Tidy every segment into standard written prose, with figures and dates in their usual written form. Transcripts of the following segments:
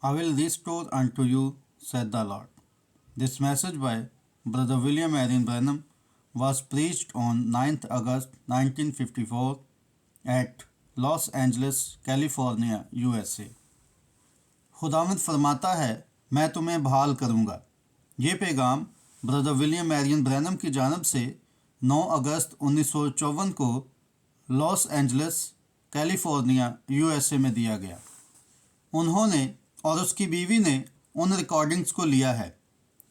I will restore unto you, said the Lord. This message by Brother William Marion Branham was preached on 9th August 1954 at Los Angeles, California, USA. खुदावंद फरमाता है, मैं तुम्हें बहाल करूँगा। ये पैगाम ब्रदर विलियम मैरियन ब्रैनम की जानब से 9 अगस्त 1954 को लॉस एंजलिस, कैलिफोर्निया, यूएसए में दिया गया। उन्होंने और उसकी बीवी ने उन रिकॉर्डिंग्स को लिया है।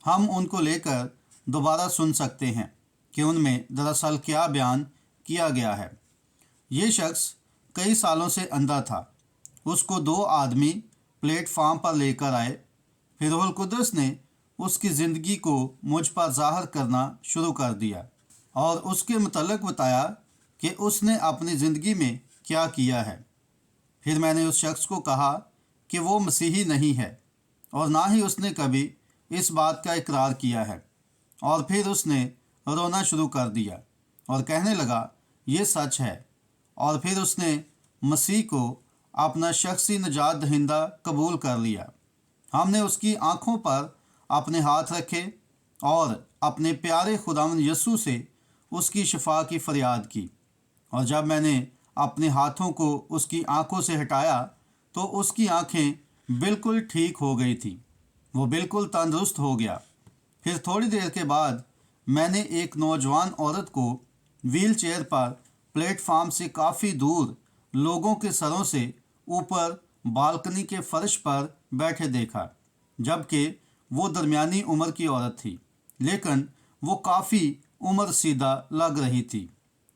हम उनको लेकर दोबारा सुन सकते हैं कि उनमें दरअसल क्या बयान किया गया है। ये शख्स कई सालों से अंधा था। उसको 2 आदमी प्लेटफार्म पर लेकर आए। फिर रूहुल कुद्दस ने उसकी ज़िंदगी को मुझ पर ज़ाहिर करना शुरू कर दिया और उसके मुतल्लिक़ बताया कि उसने अपनी ज़िंदगी में क्या किया है। फिर मैंने उस शख्स को कहा कि वो मसीही नहीं है और ना ही उसने कभी इस बात का इकरार किया है। और फिर उसने रोना शुरू कर दिया और कहने लगा, ये सच है। और फिर उसने मसीह को अपना शख्सी निजात दहिंदा कबूल कर लिया। हमने उसकी आँखों पर अपने हाथ रखे और अपने प्यारे खुदावंद यीशु से उसकी शिफा की फरियाद की। और जब मैंने अपने हाथों को उसकी आँखों से हटाया तो उसकी आँखें बिल्कुल ठीक हो गई थी। वो बिल्कुल तंदुरुस्त हो गया। फिर थोड़ी देर के बाद मैंने एक नौजवान औरत को व्हील चेयर पर प्लेटफार्म से काफ़ी दूर लोगों के सरों से ऊपर बालकनी के फर्श पर बैठे देखा, जबकि वो दरमियानी उम्र की औरत थी, लेकिन वो काफ़ी उम्र सीधा लग रही थी।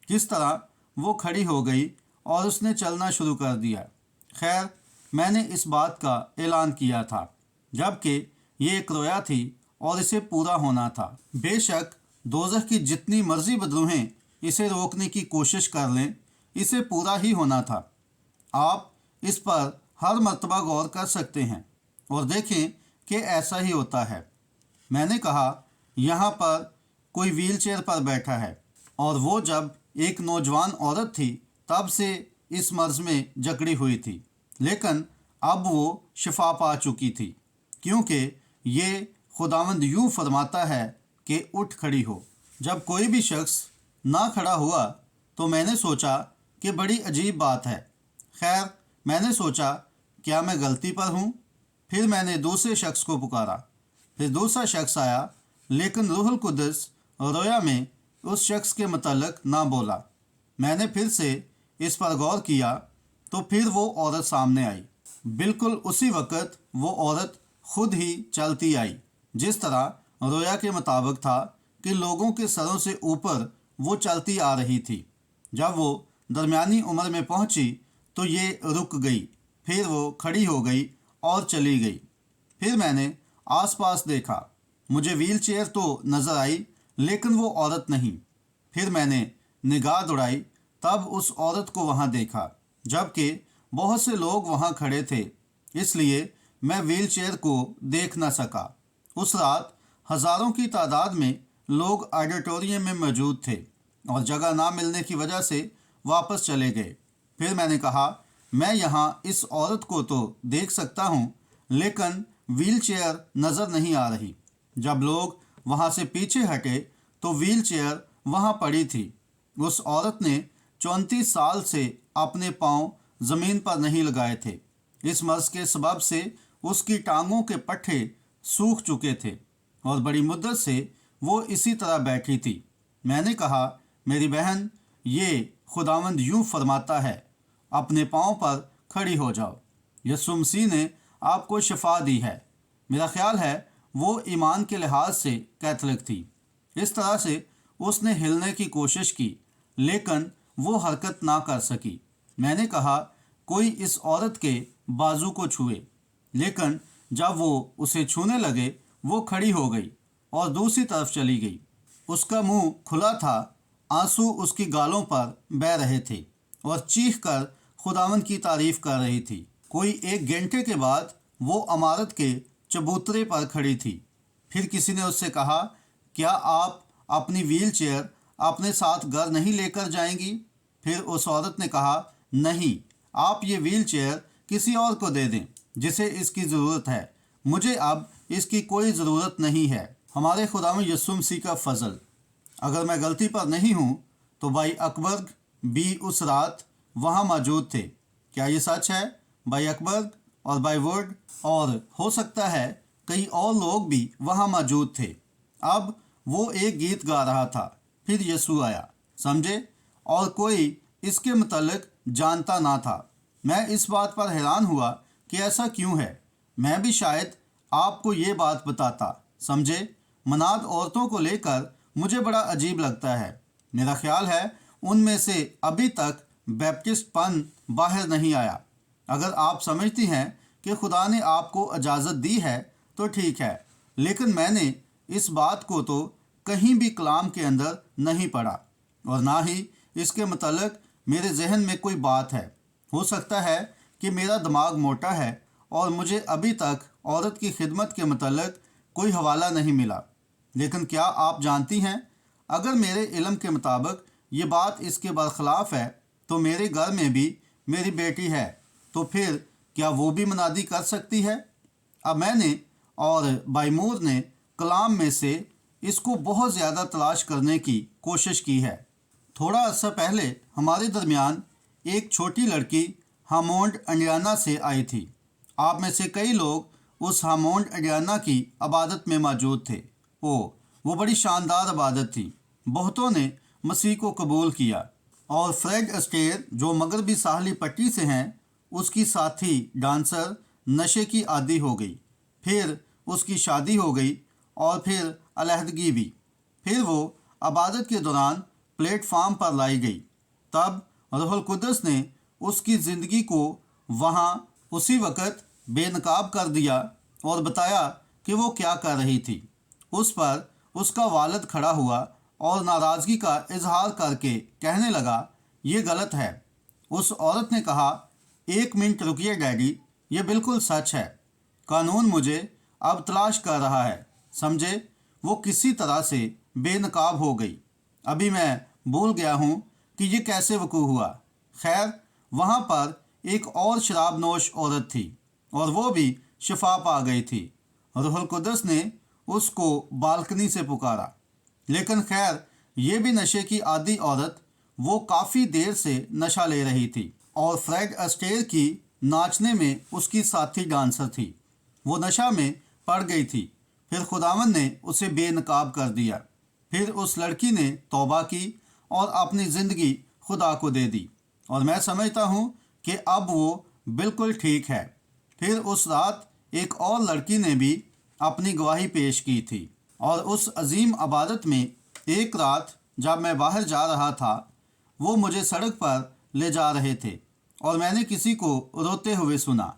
किस तरह वो खड़ी हो गई और उसने चलना शुरू कर दिया। खैर, मैंने इस बात का ऐलान किया था, जबकि ये एक रोया थी और इसे पूरा होना था। बेशक दोज़ख की जितनी मर्जी बदरूहें इसे रोकने की कोशिश कर लें, इसे पूरा ही होना था। आप इस पर हर मर्तबा गौर कर सकते हैं और देखें कि ऐसा ही होता है। मैंने कहा, यहाँ पर कोई व्हील चेयर पर बैठा है और वो जब एक नौजवान औरत थी तब से इस मर्ज में जकड़ी हुई थी, लेकिन अब वो शिफा पा चुकी थी, क्योंकि ये खुदावंद यूँ फरमाता है कि उठ खड़ी हो। जब कोई भी शख्स ना खड़ा हुआ तो मैंने सोचा कि बड़ी अजीब बात है। खैर, मैंने सोचा क्या मैं गलती पर हूँ। फिर मैंने दूसरे शख्स को पुकारा। फिर दूसरा शख्स आया, लेकिन रूहुल कुद्दस रोया में उस शख्स के मुतल्लिक़ ना बोला। मैंने फिर से इस पर गौर किया तो फिर वो औरत सामने आई। बिल्कुल उसी वक़्त वो औरत खुद ही चलती आई, जिस तरह रोया के मुताबिक था कि लोगों के सरों से ऊपर वो चलती आ रही थी। जब वो दरमियानी उम्र में पहुंची तो ये रुक गई, फिर वो खड़ी हो गई और चली गई। फिर मैंने आसपास देखा। मुझे व्हील चेयर तो नज़र आई, लेकिन वो औरत नहीं। फिर मैंने निगाह दौड़ाई, तब उस औरत को वहाँ देखा, जबकि बहुत से लोग वहाँ खड़े थे, इसलिए मैं व्हील चेयर को देख न सका। उस रात हज़ारों की तादाद में लोग ऑडिटोरियम में मौजूद थे और जगह ना मिलने की वजह से वापस चले गए। फिर मैंने कहा, मैं यहाँ इस औरत को तो देख सकता हूँ, लेकिन व्हील चेयर नज़र नहीं आ रही। जब लोग वहाँ से पीछे हटे तो व्हील चेयर वहाँ पड़ी थी। उस औरत ने 34 साल से अपने पाँव ज़मीन पर नहीं लगाए थे। इस मर्ज़ के सबब से उसकी टांगों के पट्टे सूख चुके थे और बड़ी मुद्दत से वो इसी तरह बैठी थी। मैंने कहा, मेरी बहन, ये खुदावंद यूँ फरमाता है, अपने पाँव पर खड़ी हो जाओ। यीशु मसीह ने आपको शिफा दी है। मेरा ख्याल है वो ईमान के लिहाज से कैथलिक थी। इस तरह से उसने हिलने की कोशिश की, लेकिन वो हरकत ना कर सकी। मैंने कहा, कोई इस औरत के बाजू को छुए, लेकिन जब वो उसे छूने लगे वो खड़ी हो गई और दूसरी तरफ चली गई। उसका मुंह खुला था, आंसू उसकी गालों पर बह रहे थे और चीख कर खुदावंद की तारीफ कर रही थी। कोई 1 घंटे के बाद वो इमारत के चबूतरे पर खड़ी थी। फिर किसी ने उससे कहा, क्या आप अपनी व्हील चेयर अपने साथ घर नहीं लेकर जाएंगी? फिर उस औरत ने कहा, नहीं, आप ये व्हील चेयर किसी और को दे दें। جسے اس کی ضرورت ہے، مجھے اب اس کی کوئی ضرورت نہیں ہے۔ ہمارے خداوند یسوع مسیح کا فضل۔ اگر میں غلطی پر نہیں ہوں تو بھائی اکبر بھی اس رات وہاں موجود تھے۔ کیا یہ سچ ہے؟ بھائی اکبر اور بھائی وڈ اور ہو سکتا ہے کئی اور لوگ بھی وہاں موجود تھے۔ اب وہ ایک گیت گا رہا تھا، پھر یسوع آیا، سمجھے؟ اور کوئی اس کے متعلق جانتا نہ تھا۔ میں اس بات پر حیران ہوا کہ ایسا کیوں ہے۔ میں بھی شاید آپ کو یہ بات بتاتا، سمجھے؟ مناد عورتوں کو لے کر مجھے بڑا عجیب لگتا ہے۔ میرا خیال ہے ان میں سے ابھی تک بیپٹسٹ پن باہر نہیں آیا۔ اگر آپ سمجھتی ہیں کہ خدا نے آپ کو اجازت دی ہے تو ٹھیک ہے، لیکن میں نے اس بات کو تو کہیں بھی کلام کے اندر نہیں پڑھا، اور نہ ہی اس کے متعلق میرے ذہن میں کوئی بات ہے۔ ہو سکتا ہے کہ میرا دماغ موٹا ہے اور مجھے ابھی تک عورت کی خدمت کے متعلق کوئی حوالہ نہیں ملا، لیکن کیا آپ جانتی ہیں، اگر میرے علم کے مطابق یہ بات اس کے برخلاف ہے تو میرے گھر میں بھی میری بیٹی ہے، تو پھر کیا وہ بھی منادی کر سکتی ہے؟ اب میں نے اور بائمور نے کلام میں سے اس کو بہت زیادہ تلاش کرنے کی کوشش کی ہے۔ تھوڑا عرصہ پہلے ہمارے درمیان ایک چھوٹی لڑکی ہامونڈ انڈیانا سے آئی تھی۔ آپ میں سے کئی لوگ اس ہامونڈ انڈیانا کی عبادت میں موجود تھے۔ وہ بڑی شاندار عبادت تھی۔ بہتوں نے مسیح کو قبول کیا، اور فریڈ اسٹیر جو مغربی ساحلی پٹی سے ہیں، اس کی ساتھی ڈانسر نشے کی عادی ہو گئی، پھر اس کی شادی ہو گئی اور پھر علیحدگی بھی۔ پھر وہ عبادت کے دوران پلیٹ فارم پر لائی گئی۔ تب روح القدس نے اس کی زندگی کو وہاں اسی وقت بے نقاب کر دیا اور بتایا کہ وہ کیا کر رہی تھی۔ اس پر اس کا والد کھڑا ہوا اور ناراضگی کا اظہار کر کے کہنے لگا، یہ غلط ہے۔ اس عورت نے کہا، ایک منٹ رکیے ڈیڈی، یہ بالکل سچ ہے۔ قانون مجھے اب تلاش کر رہا ہے، سمجھے؟ وہ کسی طرح سے بے نقاب ہو گئی۔ ابھی میں بھول گیا ہوں کہ یہ کیسے وقوع ہوا۔ خیر، وہاں پر ایک اور شراب نوش عورت تھی، اور وہ بھی شفا پا گئی تھی۔ روح القدس نے اس کو بالکنی سے پکارا۔ لیکن خیر، یہ بھی نشے کی عادی عورت، وہ کافی دیر سے نشہ لے رہی تھی، اور فریڈ اسٹیر کی ناچنے میں اس کی ساتھی ڈانسر تھی۔ وہ نشہ میں پڑ گئی تھی۔ پھر خداوند نے اسے بے نقاب کر دیا۔ پھر اس لڑکی نے توبہ کی اور اپنی زندگی خدا کو دے دی، اور میں سمجھتا ہوں کہ اب وہ بالکل ٹھیک ہے۔ پھر اس رات ایک اور لڑکی نے بھی اپنی گواہی پیش کی تھی، اور اس عظیم عبادت میں ایک رات جب میں باہر جا رہا تھا، وہ مجھے سڑک پر لے جا رہے تھے، اور میں نے کسی کو روتے ہوئے سنا۔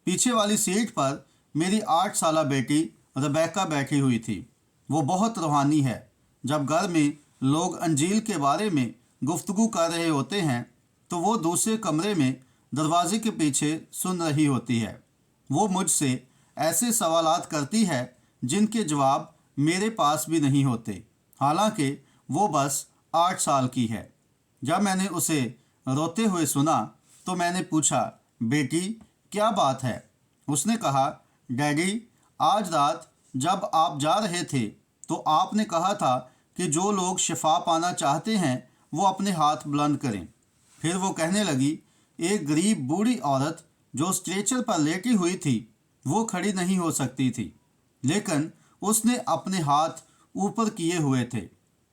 پیچھے والی سیٹ پر میری 8 سالہ بیٹی ربیکا بیٹھی ہوئی تھی۔ وہ بہت روحانی ہے۔ جب گھر میں لوگ انجیل کے بارے میں گفتگو کر رہے ہوتے ہیں تو وہ دوسرے کمرے میں دروازے کے پیچھے سن رہی ہوتی ہے۔ وہ مجھ سے ایسے سوالات کرتی ہے جن کے جواب میرے پاس بھی نہیں ہوتے، حالانکہ وہ بس 8 سال کی ہے۔ جب میں نے اسے روتے ہوئے سنا تو میں نے پوچھا، بیٹی کیا بات ہے؟ اس نے کہا، ڈیڈی، آج رات جب آپ جا رہے تھے تو آپ نے کہا تھا کہ جو لوگ شفا پانا چاہتے ہیں وہ اپنے ہاتھ بلند کریں۔ پھر وہ کہنے لگی، ایک غریب بوڑھی عورت جو اسٹریچر پر لیٹی ہوئی تھی، وہ کھڑی نہیں ہو سکتی تھی، لیکن اس نے اپنے ہاتھ اوپر کیے ہوئے تھے۔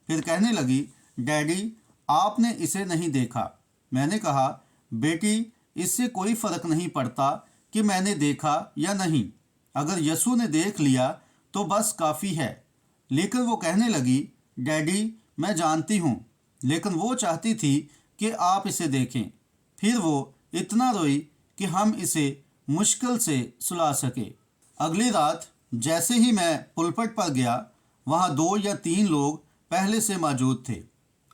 پھر کہنے لگی، ڈیڈی آپ نے اسے نہیں دیکھا۔ میں نے کہا، بیٹی اس سے کوئی فرق نہیں پڑتا کہ میں نے دیکھا یا نہیں، اگر یسوع نے دیکھ لیا تو بس کافی ہے۔ لیکن وہ کہنے لگی، ڈیڈی میں جانتی ہوں، لیکن وہ چاہتی تھی کہ آپ اسے دیکھیں۔ پھر وہ اتنا روئی کہ ہم اسے مشکل سے سلا سکے۔ اگلی رات جیسے ہی میں پلپٹ پر گیا، وہاں 2 یا 3 لوگ پہلے سے موجود تھے۔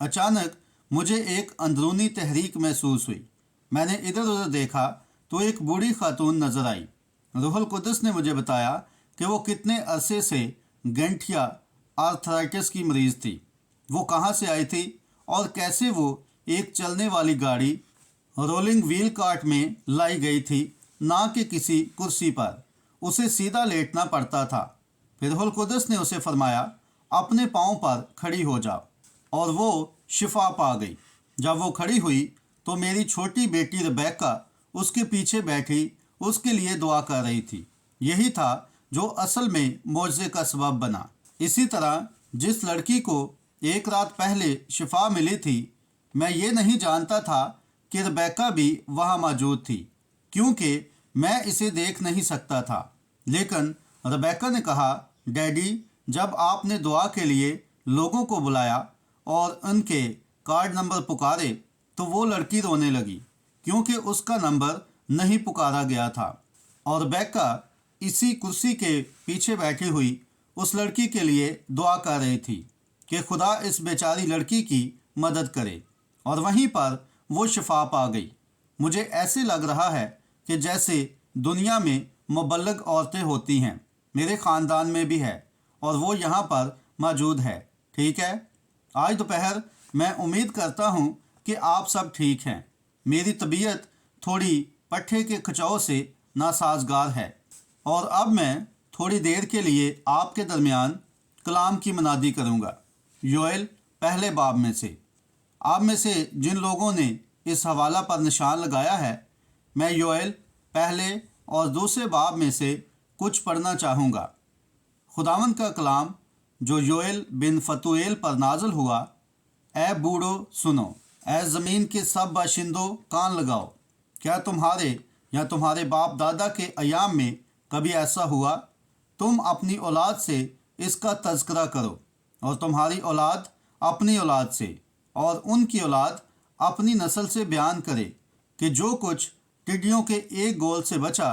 اچانک مجھے ایک اندرونی تحریک محسوس ہوئی۔ میں نے ادھر ادھر دیکھا تو ایک بوڑھی خاتون نظر آئی۔ روح القدس نے مجھے بتایا کہ وہ کتنے عرصے سے گنٹھیا آرتھرائٹس کی مریض تھی۔ وہ کہاں سے آئی تھی اور کیسے وہ ایک چلنے والی گاڑی رولنگ ویل کارٹ میں لائی گئی تھی، ना कि किसी कुर्सी पर। उसे सीधा लेटना पड़ता था। फिर रूहुल कुद्दस ने उसे फरमाया, अपने पाँव पर खड़ी हो जाओ, और वो शिफा पा गई। जब वो खड़ी हुई तो मेरी छोटी बेटी रेबेक्का उसके पीछे बैठी उसके लिए दुआ कर रही थी। यही था जो असल में मौजज़े का सबब बना। इसी तरह जिस लड़की को एक रात पहले शिफा मिली थी, मैं ये नहीं जानता था कि रेबेक्का भी वहाँ मौजूद थी, क्योंकि मैं इसे देख नहीं सकता था। लेकिन रेबेक्का ने कहा, डैडी, जब आपने दुआ के लिए लोगों को बुलाया और उनके कार्ड नंबर पुकारे तो वो लड़की रोने लगी, क्योंकि उसका नंबर नहीं पुकारा गया था। और रेबेक्का इसी कुर्सी के पीछे बैठी हुई उस लड़की के लिए दुआ कर रही थी कि खुदा इस बेचारी लड़की की मदद करे, और वहीं पर वो शिफा पा गई। मुझे ऐसे लग रहा है कि जैसे दुनिया में मुबल्लग औरतें होती हैं, मेरे ख़ानदान में भी है, और वो यहाँ पर मौजूद है। ठीक है, आज दोपहर मैं उम्मीद करता हूँ कि आप सब ठीक हैं। मेरी तबीयत थोड़ी पट्ठे के खिंचाव से नासाजगार है, और अब मैं थोड़ी देर के लिए आपके दरमियान कलाम की मनादी करूँगा। योएल पहले बाब में से। आप में से जिन लोगों ने इस हवाला पर निशान लगाया है, मैं योएल पहले और दूसरे बाब में से कुछ पढ़ना चाहूँगा। खुदावंद का कलाम जो योएल बिन फतूएल पर नाज़िल हुआ। ए बूढ़ो सुनो, ए ज़मीन के सब बाशिंदों कान लगाओ। क्या तुम्हारे या तुम्हारे बाप दादा के अयाम में कभी ऐसा हुआ? तुम अपनी औलाद से इसका तज़किरा करो, और तुम्हारी औलाद अपनी औलाद से, और उनकी औलाद अपनी नस्ल से बयान करे कि जो कुछ टिड्डियों के एक गोल से बचा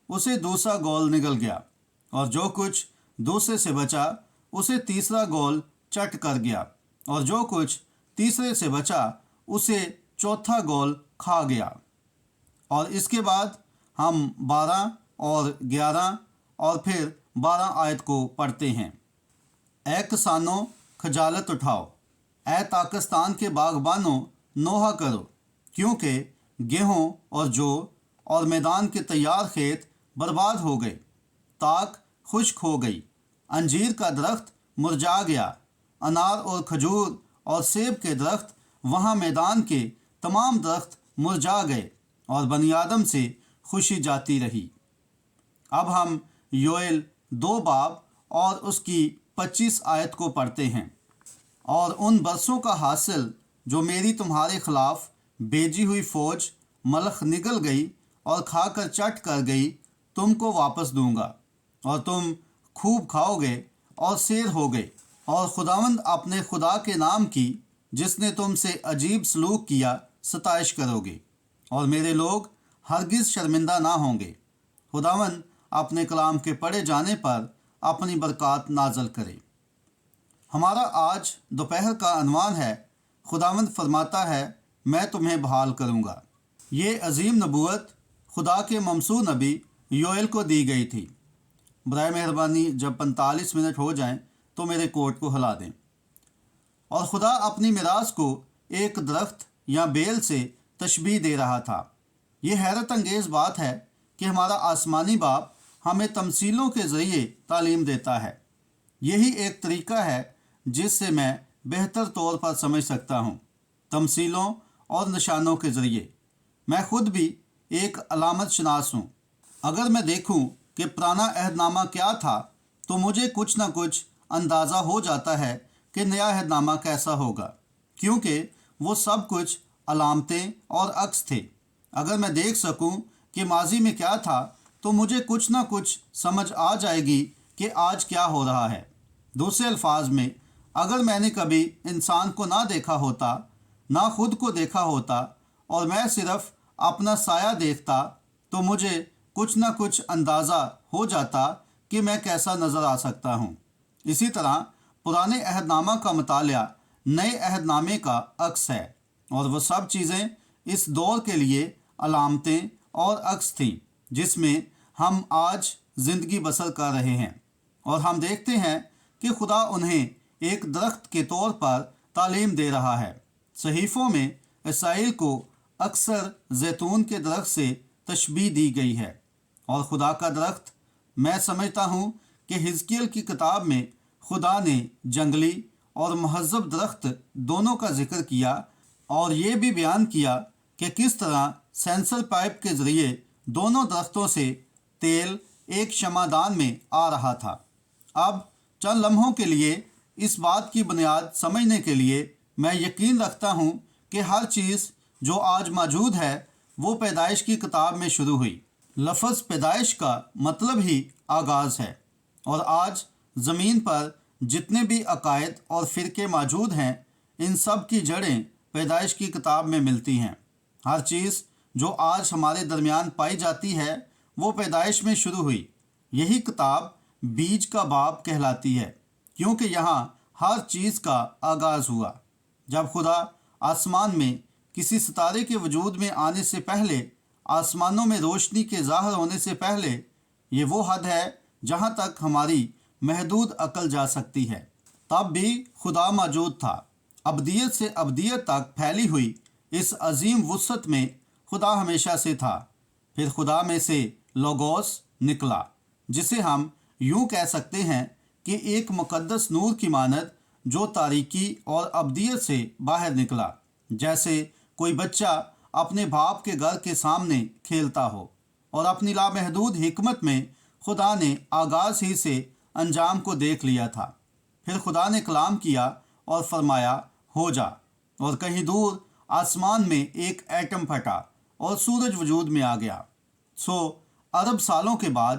उसे दूसरा गोल निगल गया, और जो कुछ दूसरे से बचा उसे तीसरा गोल चट कर गया, और जो कुछ तीसरे से बचा उसे चौथा गोल खा गया। और इसके बाद हम 12 और 11 और फिर 12 आयत को पढ़ते हैं। ए किसानों, खजालत उठाओ, ए पाकिस्तान के बागबानों, नोहा करो, क्योंकि गेहूँ और जौ और मैदान के तैयार खेत बर्बाद हो गए। ताक खुश्क हो गई, अंजीर का दरख्त मुरझा गया, अनार और खजूर और सेब के दरख्त, वहाँ मैदान के तमाम दरख्त मुरझा गए, और बनी आदम से खुशी जाती रही। अब हम योएल 2 बाब और उसकी 25 आयत को पढ़ते हैं। और उन बरसों का हासिल जो मेरी तुम्हारे खिलाफ भेजी हुई फौज मलख निगल गई और खाकर चट कर गई, तुमको वापस दूंगा, और तुम खूब खाओगे और शेर होगे। और खुदावंद अपने खुदा के नाम की, जिसने तुमसे अजीब सलूक किया, सताइश करोगे, और मेरे लोग हरगिज़ शर्मिंदा ना होंगे। खुदावंद अपने कलाम के पढ़े जाने पर अपनी बरक़ात नाज़िल करे। हमारा आज दोपहर का अन्वान है, खुदावंद फरमाता है, मैं तुम्हें बहाल करूँगा। ये अजीम नबूवत खुदा के ममसू नबी योएल को दी गई थी। बराए मेहरबानी जब 45 मिनट हो जाएं तो मेरे कोट को हिला दें। और खुदा अपनी मिरास को एक दरख्त या बेल से तशबीह दे रहा था। ये हैरत अंगेज़ बात है कि हमारा आसमानी बाप हमें तमसीलों के ज़रिए तालीम देता है। यही एक तरीका है जिससे मैं बेहतर तौर पर समझ सकता हूँ, तमसीलों और निशानों के ज़रिए। मैं ख़ुद भी एक अलामत शनास हूँ। अगर मैं देखूँ कि पुराना अहदनामा क्या था तो मुझे कुछ ना कुछ अंदाज़ा हो जाता है कि नया अहदनामा कैसा होगा, क्योंकि वो सब कुछ अलामतें और अक्स थे। अगर मैं देख सकूं कि माजी में क्या था तो मुझे कुछ ना कुछ समझ आ जाएगी कि आज क्या हो रहा है। दूसरे अल्फाज में, अगर मैंने कभी इंसान को ना देखा होता, ना खुद को देखा होता, और मैं सिर्फ अपना साया देखता, तो मुझे कुछ ना कुछ अंदाज़ा हो जाता कि मैं कैसा नज़र आ सकता हूँ। इसी तरह पुराने अहदनामा का मुतालिया नए अहदनामे का अक्स है, और वो सब चीज़ें इस दौर के लिए अलामतें और अक्स थीं जिसमें हम आज ज़िंदगी बसर कर रहे हैं। और हम देखते हैं कि खुदा उन्हें एक दरख्त के तौर पर तालीम दे रहा है। सहीफ़ों में इसराइल को अक्सर जैतून के दरख्त से تشبیہ دی گئی ہے۔ اور خدا کا درخت، میں سمجھتا ہوں کہ حزقیل کی کتاب میں خدا نے جنگلی اور مہذب درخت دونوں کا ذکر کیا، اور یہ بھی بیان کیا کہ کس طرح سینسر پائپ کے ذریعے دونوں درختوں سے تیل ایک شمعدان میں آ رہا تھا۔ اب چند لمحوں کے لیے اس بات کی بنیاد سمجھنے کے لیے میں یقین رکھتا ہوں کہ ہر چیز جو آج موجود ہے وہ پیدائش کی کتاب میں شروع ہوئی۔ لفظ پیدائش کا مطلب ہی آغاز ہے، اور آج زمین پر جتنے بھی عقائد اور فرقے موجود ہیں ان سب کی جڑیں پیدائش کی کتاب میں ملتی ہیں۔ ہر چیز جو آج ہمارے درمیان پائی جاتی ہے وہ پیدائش میں شروع ہوئی۔ یہی کتاب بیج کا باب کہلاتی ہے، کیونکہ یہاں ہر چیز کا آغاز ہوا۔ جب خدا آسمان میں کسی ستارے کے وجود میں آنے سے پہلے، آسمانوں میں روشنی کے ظاہر ہونے سے پہلے، یہ وہ حد ہے جہاں تک ہماری محدود عقل جا سکتی ہے، تب بھی خدا موجود تھا۔ ابدیت سے ابدیت تک پھیلی ہوئی اس عظیم وسعت میں خدا ہمیشہ سے تھا۔ پھر خدا میں سے لوگوس نکلا، جسے ہم یوں کہہ سکتے ہیں کہ ایک مقدس نور کی مانند جو تاریکی اور ابدیت سے باہر نکلا، جیسے کوئی بچہ اپنے باپ کے گھر کے سامنے کھیلتا ہو۔ اور اپنی لامحدود حکمت میں خدا نے آغاز ہی سے انجام کو دیکھ لیا تھا۔ پھر خدا نے کلام کیا اور فرمایا، ہو جا، اور کہیں دور آسمان میں ایک ایٹم پھٹا اور سورج وجود میں آ گیا۔ ارب سالوں کے بعد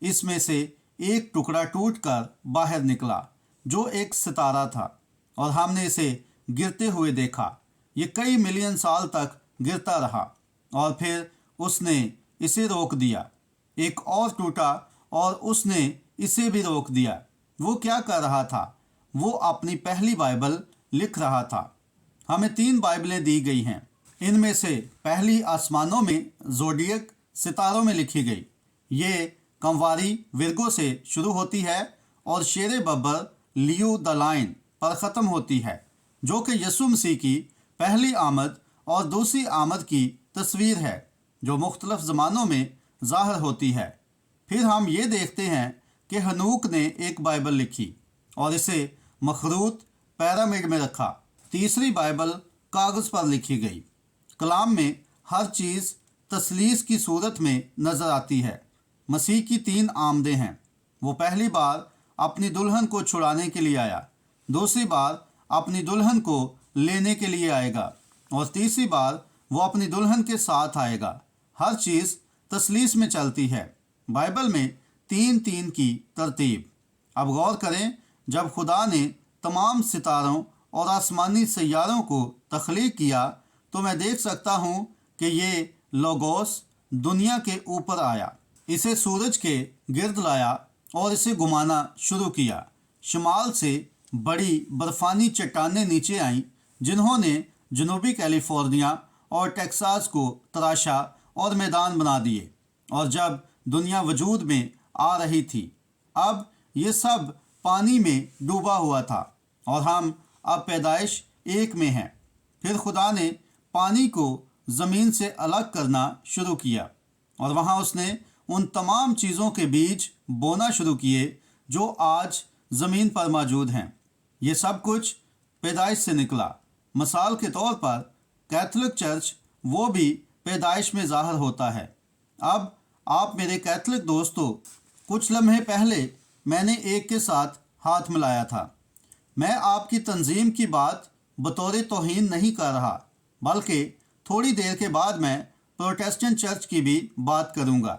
اس میں سے ایک ٹکڑا ٹوٹ کر باہر نکلا جو ایک ستارہ تھا، اور ہم نے اسے گرتے ہوئے دیکھا۔ یہ کئی ملین سال تک گرتا رہا، اور پھر اس نے اسے روک دیا۔ ایک اور ٹوٹا اور اس نے اسے بھی روک دیا۔ وہ کیا کر رہا تھا؟ وہ اپنی پہلی بائبل لکھ رہا تھا۔ ہمیں 3 بائبلیں دی گئی ہیں۔ ان میں سے پہلی آسمانوں میں زوڈیک ستاروں میں لکھی گئی۔ یہ کمواری ورگو سے شروع ہوتی ہے اور شیر ببر لیو دا لائن پر ختم ہوتی ہے، جو کہ یسوع مسیح کی پہلی آمد اور دوسری آمد کی تصویر ہے، جو مختلف زمانوں میں ظاہر ہوتی ہے۔ پھر ہم یہ دیکھتے ہیں کہ ہنوک نے ایک بائبل لکھی اور اسے مخروط پیرامڈ میں رکھا۔ تیسری بائبل کاغذ پر لکھی گئی۔ کلام میں ہر چیز تثلیث کی صورت میں نظر آتی ہے۔ مسیح کی 3 آمدیں ہیں۔ وہ پہلی بار اپنی دلہن کو چھڑانے کے لیے آیا، دوسری بار اپنی دلہن کو لینے کے لیے آئے گا، اور تیسری بار وہ اپنی دلہن کے ساتھ آئے گا۔ ہر چیز تثلیث میں چلتی ہے۔ بائبل میں 3 کی ترتیب۔ اب غور کریں، جب خدا نے تمام ستاروں اور آسمانی سیاروں کو تخلیق کیا تو میں دیکھ سکتا ہوں کہ یہ لوگوس دنیا کے اوپر آیا، اسے سورج کے گرد لایا اور اسے گھمانا شروع کیا۔ شمال سے بڑی برفانی چٹانیں نیچے آئیں جنہوں نے جنوبی کیلیفورنیا اور ٹیکساس کو تراشا اور میدان بنا دیے، اور جب دنیا وجود میں آ رہی تھی اب یہ سب پانی میں ڈوبا ہوا تھا، اور ہم اب پیدائش 1 میں ہیں۔ پھر خدا نے پانی کو زمین سے الگ کرنا شروع کیا، اور وہاں اس نے ان تمام چیزوں کے بیج بونا شروع کیے جو آج زمین پر موجود ہیں۔ یہ سب کچھ پیدائش سے نکلا۔ مثال کے طور پر کیتھولک چرچ وہ بھی پیدائش میں ظاہر ہوتا ہے۔ اب آپ میرے کیتھولک دوستو، کچھ لمحے پہلے میں نے ایک کے ساتھ ہاتھ ملایا تھا۔ میں آپ کی تنظیم کی بات بطور توہین نہیں کر رہا، بلکہ تھوڑی دیر کے بعد میں پروٹیسٹنٹ چرچ کی بھی بات کروں گا۔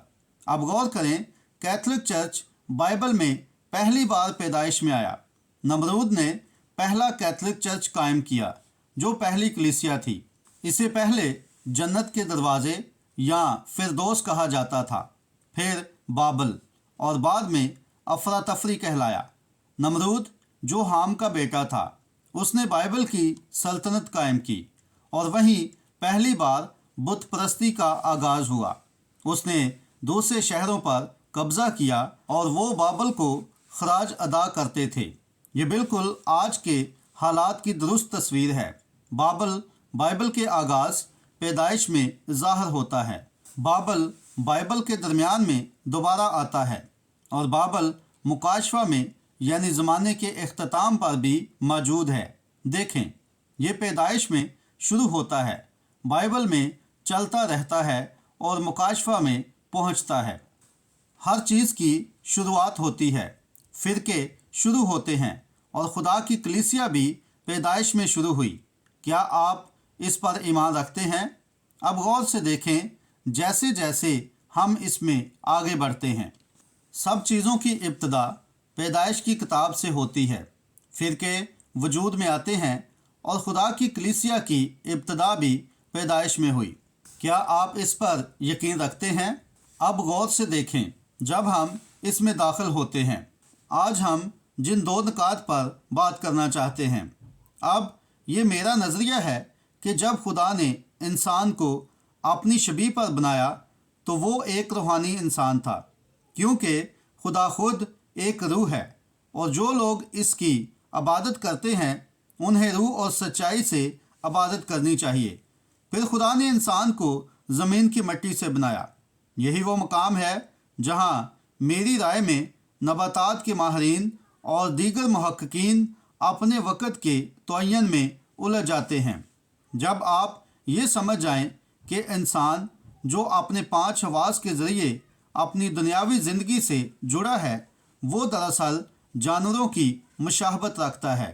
اب غور کریں، کیتھولک چرچ بائبل میں پہلی بار پیدائش میں آیا۔ نمرود نے پہلا کیتھولک چرچ قائم کیا جو پہلی کلیسیا تھی۔ اسے پہلے جنت کے دروازے یا فردوس کہا جاتا تھا، پھر بابل، اور بعد میں افراتفری کہلایا۔ نمرود جو حام کا بیٹا تھا، اس نے بائبل کی سلطنت قائم کی، اور وہیں پہلی بار بت پرستی کا آغاز ہوا۔ اس نے دوسرے شہروں پر قبضہ کیا اور وہ بابل کو خراج ادا کرتے تھے۔ یہ بالکل آج کے حالات کی درست تصویر ہے۔ بابل کے آغاز پیدائش میں ظاہر ہوتا ہے۔ بابل بائبل کے درمیان میں دوبارہ آتا ہے اور بابل مکاشفہ میں یعنی زمانے کے اختتام پر بھی موجود ہے۔ دیکھیں، یہ پیدائش میں شروع ہوتا ہے، بائبل میں چلتا رہتا ہے اور مکاشفہ میں پہنچتا ہے۔ ہر چیز کی شروعات ہوتی ہے، فرقے شروع ہوتے ہیں اور خدا کی کلیسیا بھی پیدائش میں شروع ہوئی۔ کیا آپ اس پر ایمان رکھتے ہیں؟ اب غور سے دیکھیں جیسے جیسے ہم اس میں آگے بڑھتے ہیں۔ سب چیزوں کی ابتدا پیدائش کی کتاب سے ہوتی ہے، فرقے وجود میں آتے ہیں اور خدا کی کلیسیا کی ابتدا بھی پیدائش میں ہوئی۔ کیا آپ اس پر یقین رکھتے ہیں؟ اب غور سے دیکھیں جب ہم اس میں داخل ہوتے ہیں۔ آج ہم جن دو نکات پر بات کرنا چاہتے ہیں۔ اب یہ میرا نظریہ ہے کہ جب خدا نے انسان کو اپنی شبیہ پر بنایا تو وہ ایک روحانی انسان تھا، کیونکہ خدا خود ایک روح ہے اور جو لوگ اس کی عبادت کرتے ہیں انہیں روح اور سچائی سے عبادت کرنی چاہیے۔ پھر خدا نے انسان کو زمین کی مٹی سے بنایا۔ یہی وہ مقام ہے جہاں میری رائے میں نباتات کے ماہرین اور دیگر محققین اپنے وقت کے تعین میں الجھ جاتے ہیں۔ جب آپ یہ سمجھ جائیں کہ انسان جو اپنے 5 حواس کے ذریعے اپنی دنیاوی زندگی سے جڑا ہے وہ دراصل جانوروں کی مشابہت رکھتا ہے،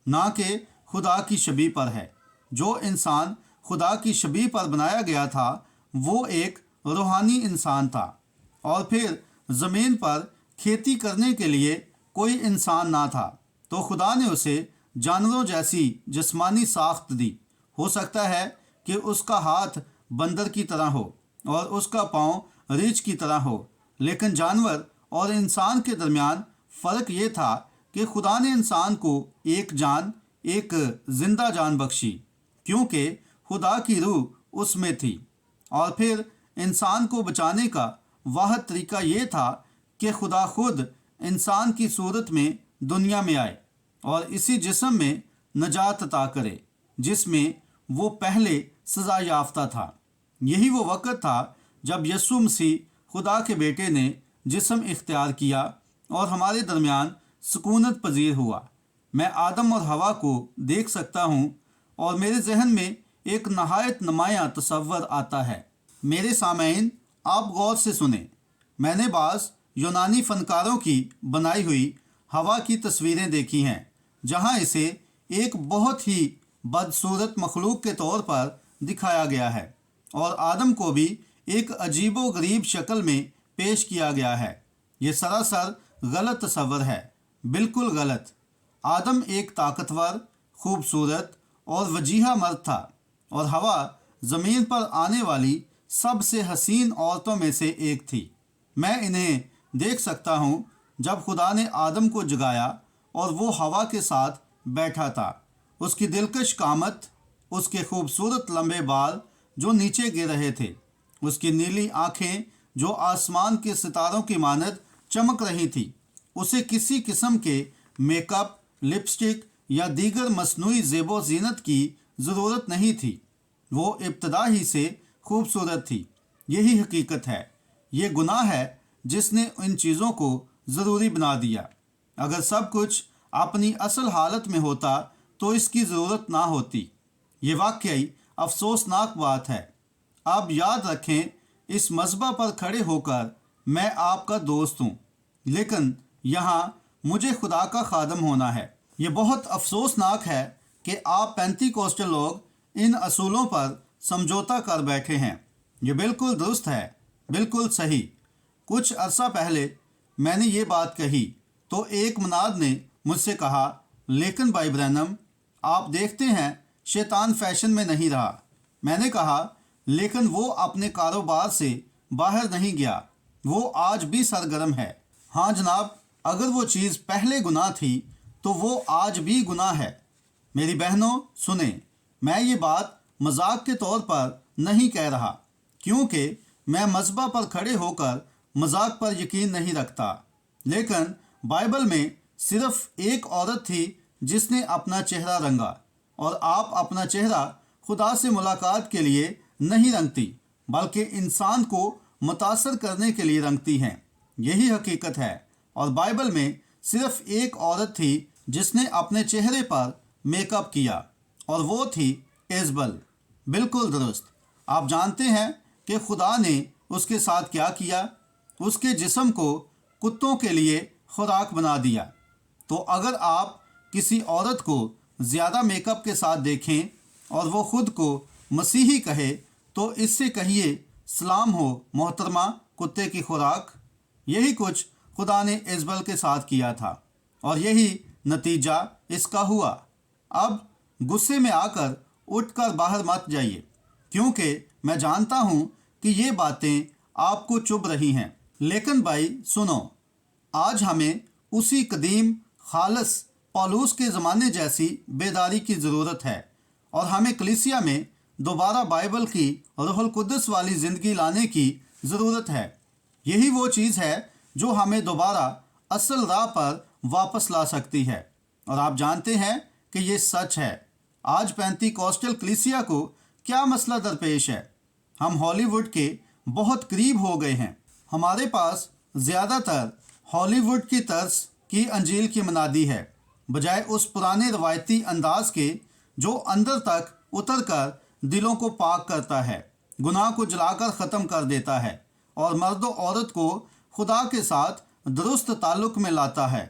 نہ کہ خدا کی شبیہ پر ہے۔ جو انسان خدا کی شبیہ پر بنایا گیا تھا وہ ایک روحانی انسان تھا، اور پھر زمین پر کھیتی کرنے کے لیے کوئی انسان نہ تھا تو خدا نے اسے جانوروں جیسی جسمانی ساخت دی۔ ہو سکتا ہے کہ اس کا ہاتھ بندر کی طرح ہو اور اس کا پاؤں ریچھ کی طرح ہو، لیکن جانور اور انسان کے درمیان فرق یہ تھا کہ خدا نے انسان کو ایک زندہ جان بخشی، کیونکہ خدا کی روح اس میں تھی۔ اور پھر انسان کو بچانے کا واحد طریقہ یہ تھا کہ خدا خود انسان کی صورت میں دنیا میں آئے اور اسی جسم میں نجات عطا کرے جس میں وہ پہلے سزا یافتہ تھا۔ یہی وہ وقت تھا جب یسوع مسیح خدا کے بیٹے نے جسم اختیار کیا اور ہمارے درمیان سکونت پذیر ہوا۔ میں آدم اور حوا کو دیکھ سکتا ہوں اور میرے ذہن میں ایک نہایت نمایاں تصور آتا ہے۔ میرے سامعین، آپ غور سے سنیں۔ میں نے بعض یونانی فنکاروں کی بنائی ہوئی حوا کی تصویریں دیکھی ہیں جہاں اسے ایک بہت ہی بدصورت مخلوق کے طور پر دکھایا گیا ہے اور آدم کو بھی ایک عجیب و غریب شکل میں پیش کیا گیا ہے۔ یہ سراسر غلط تصور ہے، بالکل غلط۔ آدم ایک طاقتور، خوبصورت اور وجیحہ مرد تھا اور حوا زمین پر آنے والی سب سے حسین عورتوں میں سے ایک تھی۔ میں انہیں دیکھ سکتا ہوں جب خدا نے آدم کو جگایا اور وہ حوا کے ساتھ بیٹھا تھا۔ اس کی دلکش قامت، اس کے خوبصورت لمبے بال جو نیچے گر رہے تھے، اس کی نیلی آنکھیں جو آسمان کے ستاروں کی مانند چمک رہی تھی۔ اسے کسی قسم کے میک اپ، لپسٹک یا دیگر مصنوعی زیب و زینت کی ضرورت نہیں تھی۔ وہ ابتدا ہی سے خوبصورت تھی۔ یہی حقیقت ہے۔ یہ گناہ ہے جس نے ان چیزوں کو ضروری بنا دیا۔ اگر سب کچھ اپنی اصل حالت میں ہوتا تو اس کی ضرورت نہ ہوتی۔ یہ واقعی افسوسناک بات ہے۔ اب یاد رکھیں، اس مذبح پر کھڑے ہو کر میں آپ کا دوست ہوں، لیکن یہاں مجھے خدا کا خادم ہونا ہے۔ یہ بہت افسوسناک ہے کہ آپ پینتی کوسٹل لوگ ان اصولوں پر سمجھوتا کر بیٹھے ہیں۔ یہ بالکل درست ہے، بالکل صحیح۔ کچھ عرصہ پہلے میں نے یہ بات کہی تو ایک مناد نے مجھ سے کہا، لیکن بھائی برینم، آپ دیکھتے ہیں شیطان فیشن میں نہیں رہا۔ میں نے کہا، لیکن وہ اپنے کاروبار سے باہر نہیں گیا، وہ آج بھی سرگرم ہے۔ ہاں جناب، اگر وہ چیز پہلے گناہ تھی تو وہ آج بھی گناہ ہے۔ میری بہنوں سنیں، میں یہ بات مذاق کے طور پر نہیں کہہ رہا، کیونکہ میں مذبح پر کھڑے ہو کر مذاق پر یقین نہیں رکھتا، لیکن بائبل میں صرف ایک عورت تھی جس نے اپنا چہرہ رنگا، اور آپ اپنا چہرہ خدا سے ملاقات کے لیے نہیں رنگتی، बल्कि इंसान को मुतासर करने के लिए रंगती हैं। यही हकीकत है। और बाइबल में सिर्फ एक औरत थी जिसने अपने चेहरे पर मेकअप किया, और वो थी इजबल। बिल्कुल दुरुस्त। आप जानते हैं कि खुदा ने उसके साथ क्या किया? उसके जिस्म को कुत्तों के लिए खुराक बना दिया। तो अगर आप किसी औरत को ज़्यादा मेकअप के साथ देखें और वो खुद को मसीही कहे, तो इससे कहिए, सलाम हो मोहतरमा कुत्ते की खुराक। यही कुछ खुदा ने इजबल के साथ किया था, और यही नतीजा इसका हुआ। अब गुस्से में आकर उठकर बाहर मत जाइए, क्योंकि मैं जानता हूँ कि ये बातें आपको चुभ रही हैं। लेकिन भाई सुनो, आज हमें उसी कदीम खालस पौलुस के ज़माने जैसी बेदारी की ज़रूरत है, और हमें कलीसिया में दोबारा बाइबल की रूहुल कुद्दस वाली ज़िंदगी लाने की ज़रूरत है। यही वो चीज़ है जो हमें दोबारा असल राह पर वापस ला सकती है। और आप जानते हैं कि ये सच है। आज पेंतीकोस्टल कलीसिया को क्या मसला दरपेश है? हम हॉलीवुड के बहुत करीब हो गए हैं। हमारे पास ज़्यादातर हॉलीवुड की तर्ज की अंजील की मनादी है, बजाय उस पुराने रवायती अंदाज के जो अंदर तक उतर कर दिलों को पाक करता है, गुनाह को जलाकर ख़त्म कर देता है और मर्द और औरत को खुदा के साथ दुरुस्त ताल्लुक़ में लाता है।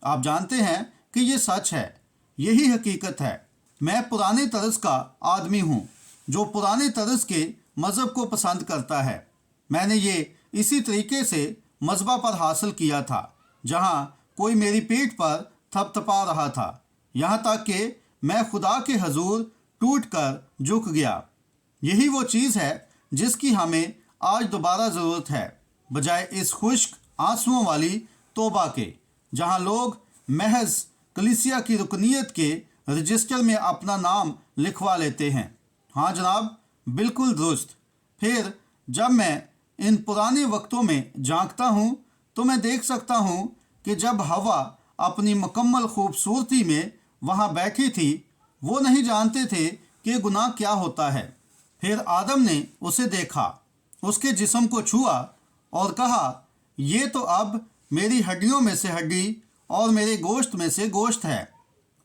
आप जानते हैं कि ये सच है। यही हकीकत है। मैं पुराने तर्ज का आदमी हूँ जो पुराने तर्ज के मज़हब को पसंद करता है। मैंने ये इसी तरीके से मज़हबा पर हासिल किया था, जहाँ कोई मेरी पीठ पर थपथपा रहा था, यहाँ तक कि मैं खुदा के हजूर टूट कर झुक गया। यही वो चीज़ है जिसकी हमें आज दोबारा ज़रूरत है, बजाय इस खुश्क आंसुओं वाली तौबा के, जहाँ लोग महज कलीसिया की रुकनीत के रजिस्टर में अपना नाम लिखवा लेते हैं। हाँ जनाब, बिल्कुल दुरुस्त। फिर जब मैं इन पुराने वक्तों में झांकता हूँ तो मैं देख सकता हूँ कि जब हवा अपनी मुकम्मल खूबसूरती में वहाँ बैठी थी, वो नहीं जानते थे कि गुनाह क्या होता है। फिर आदम ने उसे देखा, उसके जिस्म को छुआ और कहा, ये तो अब मेरी हड्डियों में से हड्डी और मेरे गोश्त में से गोश्त है।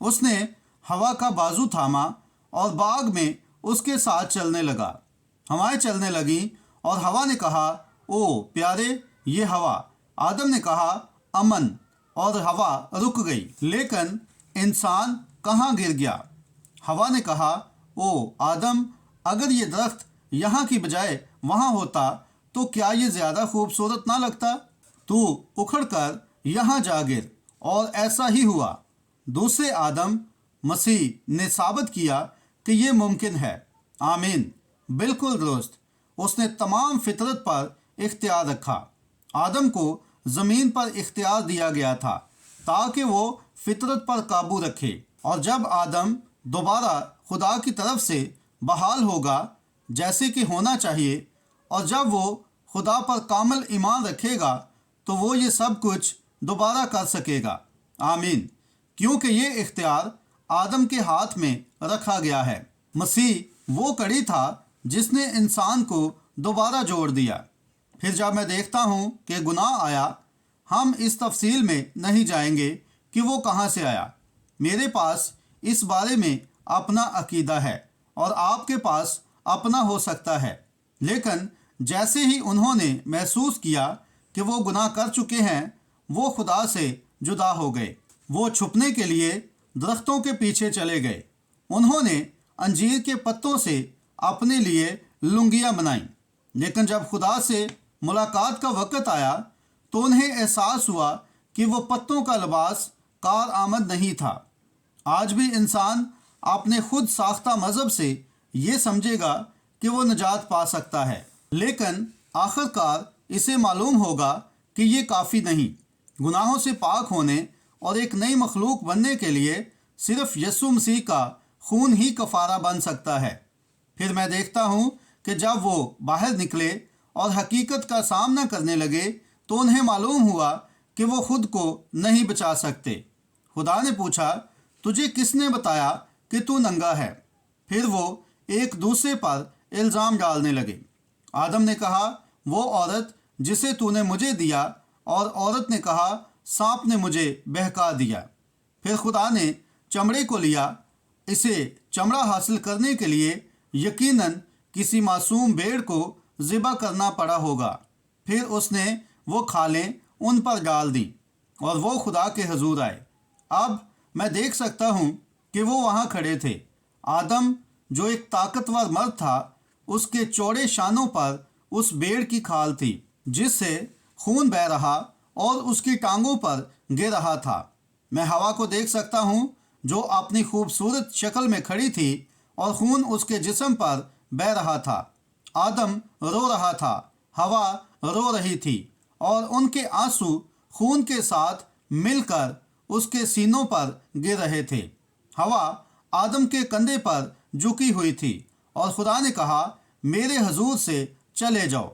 उसने हवा का बाजू थामा और बाग में उसके साथ चलने लगा। हवाएं चलने लगीं और हवा ने कहा, ओ प्यारे, ये हवा। आदम ने कहा, अमन, और हवा रुक गई। लेकिन इंसान कहाँ गिर गया? हवा ने कहा, ओ आदम, अगर ये दरख्त यहाँ की बजाय वहाँ होता तो क्या ये ज़्यादा खूबसूरत ना लगता? तू उखड़ कर यहाँ जा गिर। और ऐसा ही हुआ। दूसरे आदम मसीह ने साबित किया कि ये मुमकिन है। आमीन। बिल्कुल दुरुस्त। उसने तमाम फितरत पर इख्तियार रखा। आदम को ज़मीन पर इख्तियार दिया गया था ताकि वो फितरत पर काबू रखे। और जब आदम दोबारा खुदा की तरफ से बहाल होगा जैसे कि होना चाहिए, और जब वो खुदा पर कामिल ईमान रखेगा, तो वो ये सब कुछ दोबारा कर सकेगा। आमीन। क्योंकि ये इख्तियार आदम के हाथ में रखा गया है। मसीह वो कड़ी था जिसने इंसान को दोबारा जोड़ दिया। फिर जब मैं देखता हूँ कि गुनाह आया, हम इस तफसील में नहीं जाएंगे कि वो कहाँ से आया। मेरे पास इस बारे में अपना अकीदा है और आपके पास अपना हो सकता है। लेकिन जैसे ही उन्होंने महसूस किया कि वो गुनाह कर चुके हैं, वो खुदा से जुदा हो गए। वो छुपने के लिए दरख्तों के पीछे चले गए। उन्होंने अंजीर के पत्तों से अपने लिए लुंगियाँ बनाईं। लेकिन जब खुदा से मुलाकात का वक़्त आया तो उन्हें एहसास हुआ कि वो पत्तों का लिबास कार आमद नहीं था। आज भी इंसान अपने खुद साख्ता मज़हब से ये समझेगा कि वो निजात पा सकता है, लेकिन आखिरकार इसे मालूम होगा कि ये काफ़ी नहीं। गुनाहों से पाक होने और एक नई मखलूक बनने के लिए सिर्फ यीशु मसीह का खून ही कफ़ारा बन सकता है। फिर मैं देखता हूँ कि जब वो बाहर निकले और हकीकत का सामना करने लगे तो उन्हें मालूम हुआ कि वो खुद को नहीं बचा सकते। खुदा ने पूछा, तुझे किसने बताया कि तू नंगा है? फिर वो एक दूसरे पर इल्ज़ाम डालने लगे। آدم نے کہا وہ عورت جسے تو نے مجھے دیا، اور عورت نے کہا سانپ نے مجھے بہکا دیا۔ پھر خدا نے چمڑے کو لیا۔ اسے چمڑا حاصل کرنے کے لیے یقیناً کسی معصوم بھیڑ کو ذبح کرنا پڑا ہوگا۔ پھر اس نے وہ کھالیں ان پر ڈال دیں اور وہ خدا کے حضور آئے۔ اب میں دیکھ سکتا ہوں کہ وہ وہاں کھڑے تھے۔ آدم جو ایک طاقتور مرد تھا، اس کے چوڑے شانوں پر اس بھیڑ کی کھال تھی جس سے خون بہہ رہا اور اس کی ٹانگوں پر گر رہا تھا۔ میں ہوا کو دیکھ سکتا ہوں جو اپنی خوبصورت شکل میں کھڑی تھی اور خون اس کے جسم پر بہہ رہا تھا۔ آدم رو رہا تھا، ہوا رو رہی تھی، اور ان کے آنسو خون کے ساتھ مل کر اس کے سینوں پر گر رہے تھے۔ ہوا آدم کے کندھے پر جھکی ہوئی تھی اور خدا نے کہا میرے حضور سے چلے جاؤ۔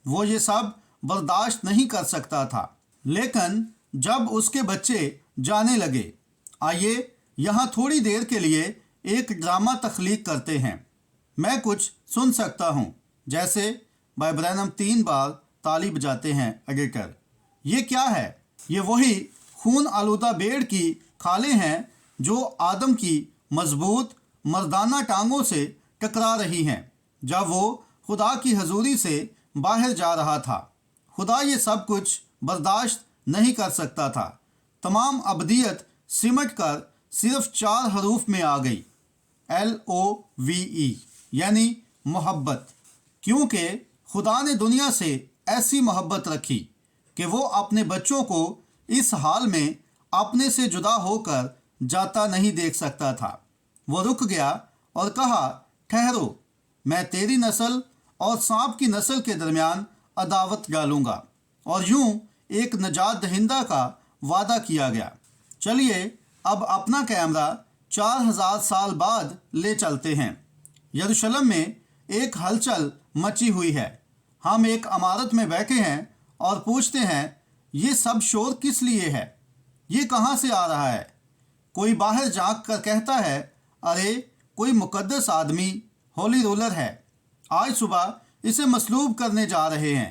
وہ یہ سب برداشت نہیں کر سکتا تھا، لیکن جب اس کے بچے جانے لگے۔ آئیے یہاں تھوڑی دیر کے لیے ایک ڈرامہ تخلیق کرتے ہیں۔ میں کچھ سن سکتا ہوں، جیسے بھائی برینم 3 بار تالی بجاتے ہیں۔ ایڈیٹر: یہ کیا ہے؟ یہ وہی خون آلودہ بھیڑ کی کھالیں ہیں جو آدم کی مضبوط مردانہ ٹانگوں سے ٹکرا رہی ہیں جب وہ خدا کی حضوری سے باہر جا رہا تھا۔ خدا یہ سب کچھ برداشت نہیں کر سکتا تھا۔ تمام ابدیت سمٹ کر صرف 4 حروف میں آ گئی، LOVE، یعنی محبت۔ کیونکہ خدا نے دنیا سے ایسی محبت رکھی کہ وہ اپنے بچوں کو اس حال میں اپنے سے جدا ہو کر جاتا نہیں دیکھ سکتا تھا۔ وہ رک گیا اور کہا ٹھہرو، میں تیری نسل اور سانپ کی نسل کے درمیان عداوت ڈالوں گا، اور یوں ایک نجات دہندہ کا وعدہ کیا گیا۔ چلیے اب اپنا کیمرہ 4000 سال بعد لے چلتے ہیں۔ یروشلم میں ایک ہلچل مچی ہوئی ہے۔ ہم ایک عمارت میں بیٹھے ہیں اور پوچھتے ہیں یہ سب شور کس لیے ہے؟ یہ کہاں سے آ رہا ہے؟ کوئی باہر جھانک کر کہتا ہے ارے کوئی مقدس آدمی ہولی رولر ہے، آج صبح اسے مصلوب کرنے جا رہے ہیں۔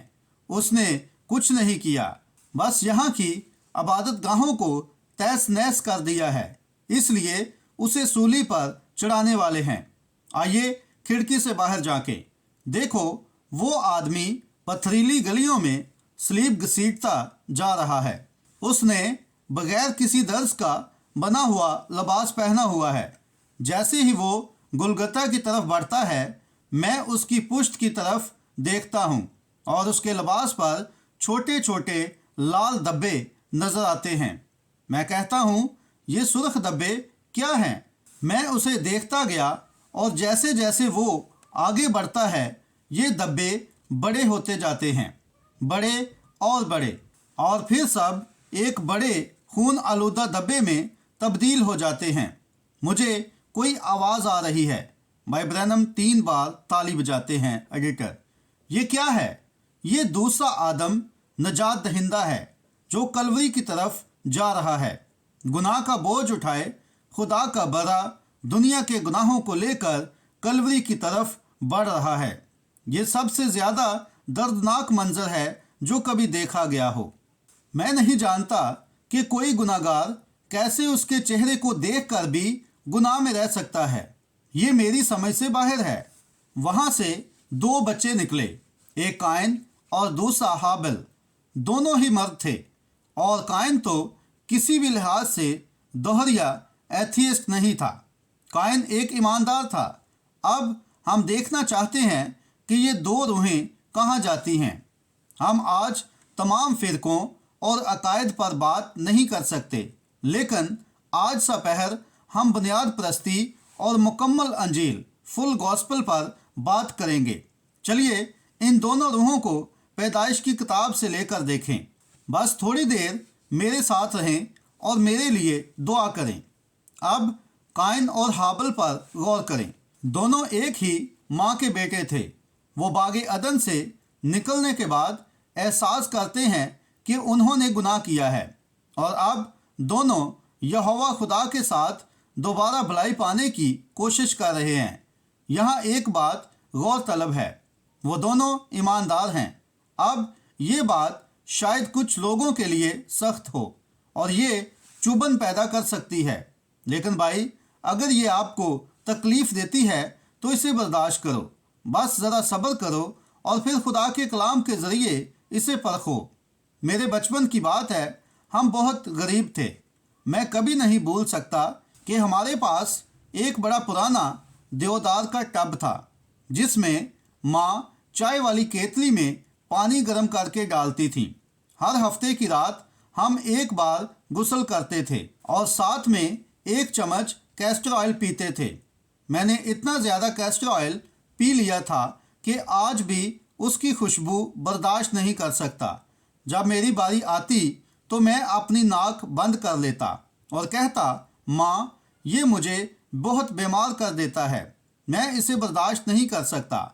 اس نے کچھ نہیں کیا، بس یہاں کی عبادت گاہوں کو تہس نہس کر دیا ہے، اس لیے اسے سولی پر چڑھانے والے ہیں۔ آئیے کھڑکی سے باہر جھانکیں۔ دیکھو وہ آدمی پتھریلی گلیوں میں سلیب گھسیٹتا جا رہا ہے۔ اس نے بغیر کسی درز کا بنا ہوا لباس پہنا ہوا ہے۔ جیسے ہی وہ گلگتا کی طرف بڑھتا ہے، میں اس کی پشت کی طرف دیکھتا ہوں اور اس کے لباس پر چھوٹے چھوٹے لال دبے نظر آتے ہیں۔ میں کہتا ہوں یہ سرخ دبے کیا ہیں؟ میں اسے دیکھتا گیا اور جیسے جیسے وہ آگے بڑھتا ہے یہ دبے بڑے ہوتے جاتے ہیں، بڑے اور بڑے، اور پھر سب ایک بڑے خون آلودہ دبے میں تبدیل ہو جاتے ہیں۔ مجھے کوئی آواز آ رہی ہے۔ بھائی برینم 3 بار تالی بجاتے ہیں۔ ایڈیٹر: یہ کیا ہے؟ یہ دوسرا آدم نجات دہندہ ہے جو کلوری کی طرف جا رہا ہے۔ گناہ کا بوجھ اٹھائے خدا کا بڑا دنیا کے گناہوں کو لے کر کلوری کی طرف بڑھ رہا ہے۔ یہ سب سے زیادہ دردناک منظر ہے جو کبھی دیکھا گیا ہو۔ میں نہیں جانتا کہ کوئی گناہ گار کیسے اس کے چہرے کو دیکھ کر بھی گناہ میں رہ سکتا ہے۔ یہ میری سمجھ سے باہر ہے۔ وہاں سے 2 بچے نکلے، ایک قائن اور دوسرا ہابل۔ دونوں ہی مرد تھے، اور قائن تو کسی بھی لحاظ سے دوہریا ایتھیسٹ نہیں تھا۔ قائن ایک ایماندار تھا۔ اب ہم دیکھنا چاہتے ہیں کہ یہ 2 روحیں کہاں جاتی ہیں۔ ہم آج تمام فرقوں اور عقائد پر بات نہیں کر سکتے، لیکن آج سا پہر ہم بنیاد پرستی اور مکمل انجیل فل گاسپل پر بات کریں گے۔ چلیے ان دونوں روحوں کو پیدائش کی کتاب سے لے کر دیکھیں۔ بس تھوڑی دیر میرے ساتھ رہیں اور میرے لیے دعا کریں۔ اب قائن اور ہابل پر غور کریں۔ دونوں ایک ہی ماں کے بیٹے تھے۔ وہ باغ عدن سے نکلنے کے بعد احساس کرتے ہیں کہ انہوں نے گناہ کیا ہے، اور اب دونوں یہوہ خدا کے ساتھ دوبارہ بھلائی پانے کی کوشش کر رہے ہیں۔ یہاں ایک بات غور طلب ہے۔ وہ دونوں ایماندار ہیں۔ اب یہ بات شاید کچھ لوگوں کے لیے سخت ہو اور یہ چبھن پیدا کر سکتی ہے، لیکن بھائی اگر یہ آپ کو تکلیف دیتی ہے تو اسے برداشت کرو، بس ذرا صبر کرو اور پھر خدا کے کلام کے ذریعے اسے پرکھو۔ میرے بچپن کی بات ہے، ہم بہت غریب تھے۔ میں کبھی نہیں بھول سکتا کہ ہمارے پاس ایک بڑا پرانا دیودار کا ٹب تھا جس میں ماں چائے والی کیتلی میں پانی گرم کر کے ڈالتی تھیں۔ ہر ہفتے کی رات ہم ایک بار غسل کرتے تھے اور ساتھ میں ایک چمچ کیسٹر آئل پیتے تھے۔ میں نے اتنا زیادہ کیسٹر آئل پی لیا تھا کہ آج بھی اس کی خوشبو برداشت نہیں کر سکتا۔ جب میری باری آتی تو میں اپنی ناک بند کر لیتا اور کہتا، ماں یہ مجھے بہت بیمار کر دیتا ہے، میں اسے برداشت نہیں کر سکتا۔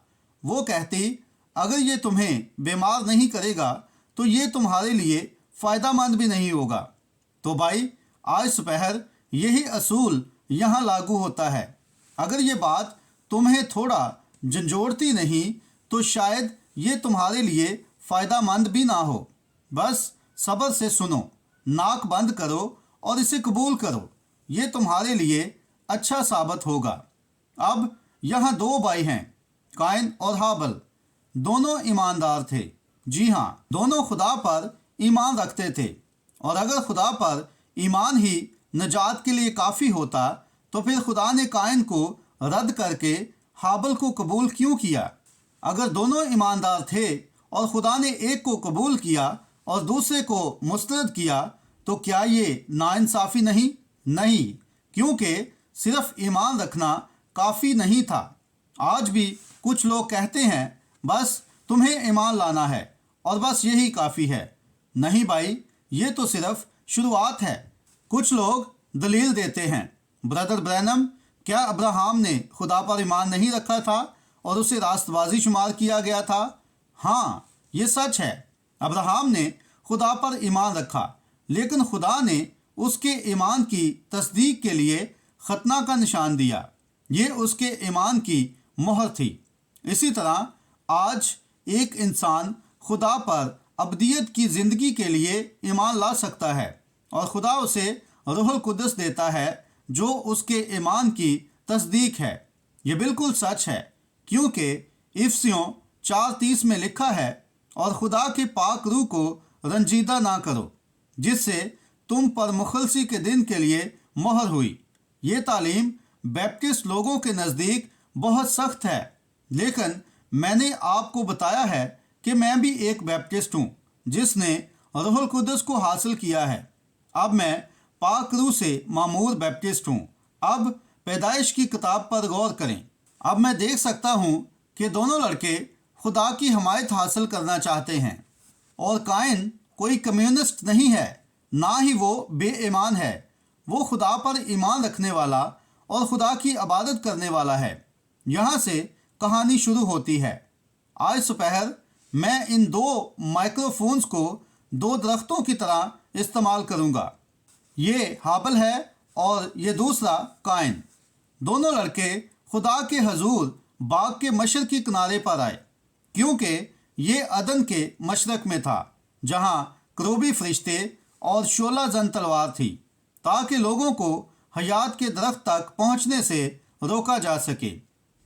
وہ کہتی، اگر یہ تمہیں بیمار نہیں کرے گا تو یہ تمہارے لیے فائدہ مند بھی نہیں ہوگا۔ تو بھائی آج سپہر یہی اصول یہاں لاگو ہوتا ہے۔ اگر یہ بات تمہیں تھوڑا جھنجھوڑتی نہیں تو شاید یہ تمہارے لیے فائدہ مند بھی نہ ہو۔ بس صبر سے سنو، ناک بند کرو اور اسے قبول کرو، یہ تمہارے لیے اچھا ثابت ہوگا۔ اب یہاں دو بھائی ہیں، قائن اور ہابل، دونوں ایماندار تھے۔ جی ہاں، دونوں خدا پر ایمان رکھتے تھے، اور اگر خدا پر ایمان ہی نجات کے لیے کافی ہوتا تو پھر خدا نے قائن کو رد کر کے ہابل کو قبول کیوں کیا؟ اگر دونوں ایماندار تھے اور خدا نے ایک کو قبول کیا اور دوسرے کو مسترد کیا تو کیا یہ ناانصافی نہیں؟ نہیں، کیونکہ صرف ایمان رکھنا کافی نہیں تھا۔ آج بھی کچھ لوگ کہتے ہیں بس تمہیں ایمان لانا ہے اور بس یہی کافی ہے۔ نہیں بھائی، یہ تو صرف شروعات ہے۔ کچھ لوگ دلیل دیتے ہیں، برادر برینم، کیا ابراہام نے خدا پر ایمان نہیں رکھا تھا اور اسے راست بازی شمار کیا گیا تھا؟ ہاں، یہ سچ ہے، ابراہام نے خدا پر ایمان رکھا، لیکن خدا نے اس کے ایمان کی تصدیق کے لیے ختنہ کا نشان دیا۔ یہ اس کے ایمان کی مہر تھی۔ اسی طرح آج ایک انسان خدا پر ابدیت کی زندگی کے لیے ایمان لا سکتا ہے اور خدا اسے روح القدس دیتا ہے جو اس کے ایمان کی تصدیق ہے۔ یہ بالکل سچ ہے، کیونکہ افسیوں 4:30 میں لکھا ہے، اور خدا کے پاک روح کو رنجیدہ نہ کرو جس سے تم پر مخلصی کے دن کے لیے مہر ہوئی۔ یہ تعلیم بیپٹسٹ لوگوں کے نزدیک بہت سخت ہے، لیکن میں نے آپ کو بتایا ہے کہ میں بھی ایک بیپٹسٹ ہوں جس نے روح القدس کو حاصل کیا ہے۔ اب میں پاک روح سے معمور بیپٹسٹ ہوں۔ اب پیدائش کی کتاب پر غور کریں۔ اب میں دیکھ سکتا ہوں کہ دونوں لڑکے خدا کی حمایت حاصل کرنا چاہتے ہیں، اور قائن کوئی کمیونسٹ نہیں ہے، نہ ہی وہ بے ایمان ہے۔ وہ خدا پر ایمان رکھنے والا اور خدا کی عبادت کرنے والا ہے۔ یہاں سے کہانی شروع ہوتی ہے۔ آج دوپہر میں ان دو مائکرو فونز کو دو درختوں کی طرح استعمال کروں گا۔ یہ ہابل ہے اور یہ دوسرا قائن۔ دونوں لڑکے خدا کے حضور باغ کے مشرقی کنارے پر آئے، کیونکہ یہ عدن کے مشرق میں تھا جہاں کروبی فرشتے اور شعلہ زن تلوار تھی، تاکہ لوگوں کو حیات کے درخت تک پہنچنے سے روکا جا سکے۔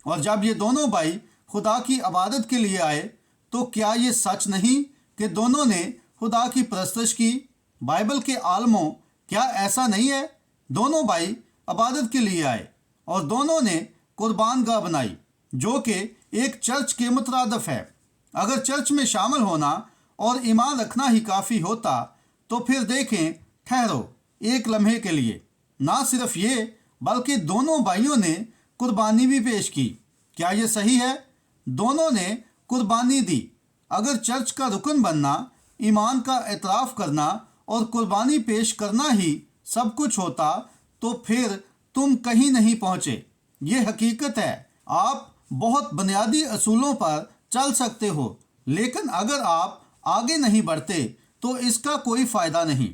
اور جب یہ دونوں بھائی خدا کی عبادت کے لیے آئے تو کیا یہ سچ نہیں کہ دونوں نے خدا کی پرستش کی؟ بائبل کے عالموں، کیا ایسا نہیں ہے؟ دونوں بھائی عبادت کے لیے آئے اور دونوں نے قربان گاہ بنائی جو کہ ایک چرچ کے مترادف ہے۔ اگر چرچ میں شامل ہونا اور ایمان رکھنا ہی کافی ہوتا تو پھر دیکھیں، ٹھہرو ایک لمحے کے لیے، نہ صرف یہ بلکہ دونوں بھائیوں نے قربانی بھی پیش کی۔ کیا یہ صحیح ہے؟ دونوں نے قربانی دی۔ اگر چرچ کا رکن بننا، ایمان کا اعتراف کرنا اور قربانی پیش کرنا ہی سب کچھ ہوتا تو پھر تم کہیں نہیں پہنچے۔ یہ حقیقت ہے، آپ بہت بنیادی اصولوں پر چل سکتے ہو، لیکن اگر آپ آگے نہیں بڑھتے تو اس کا کوئی فائدہ نہیں۔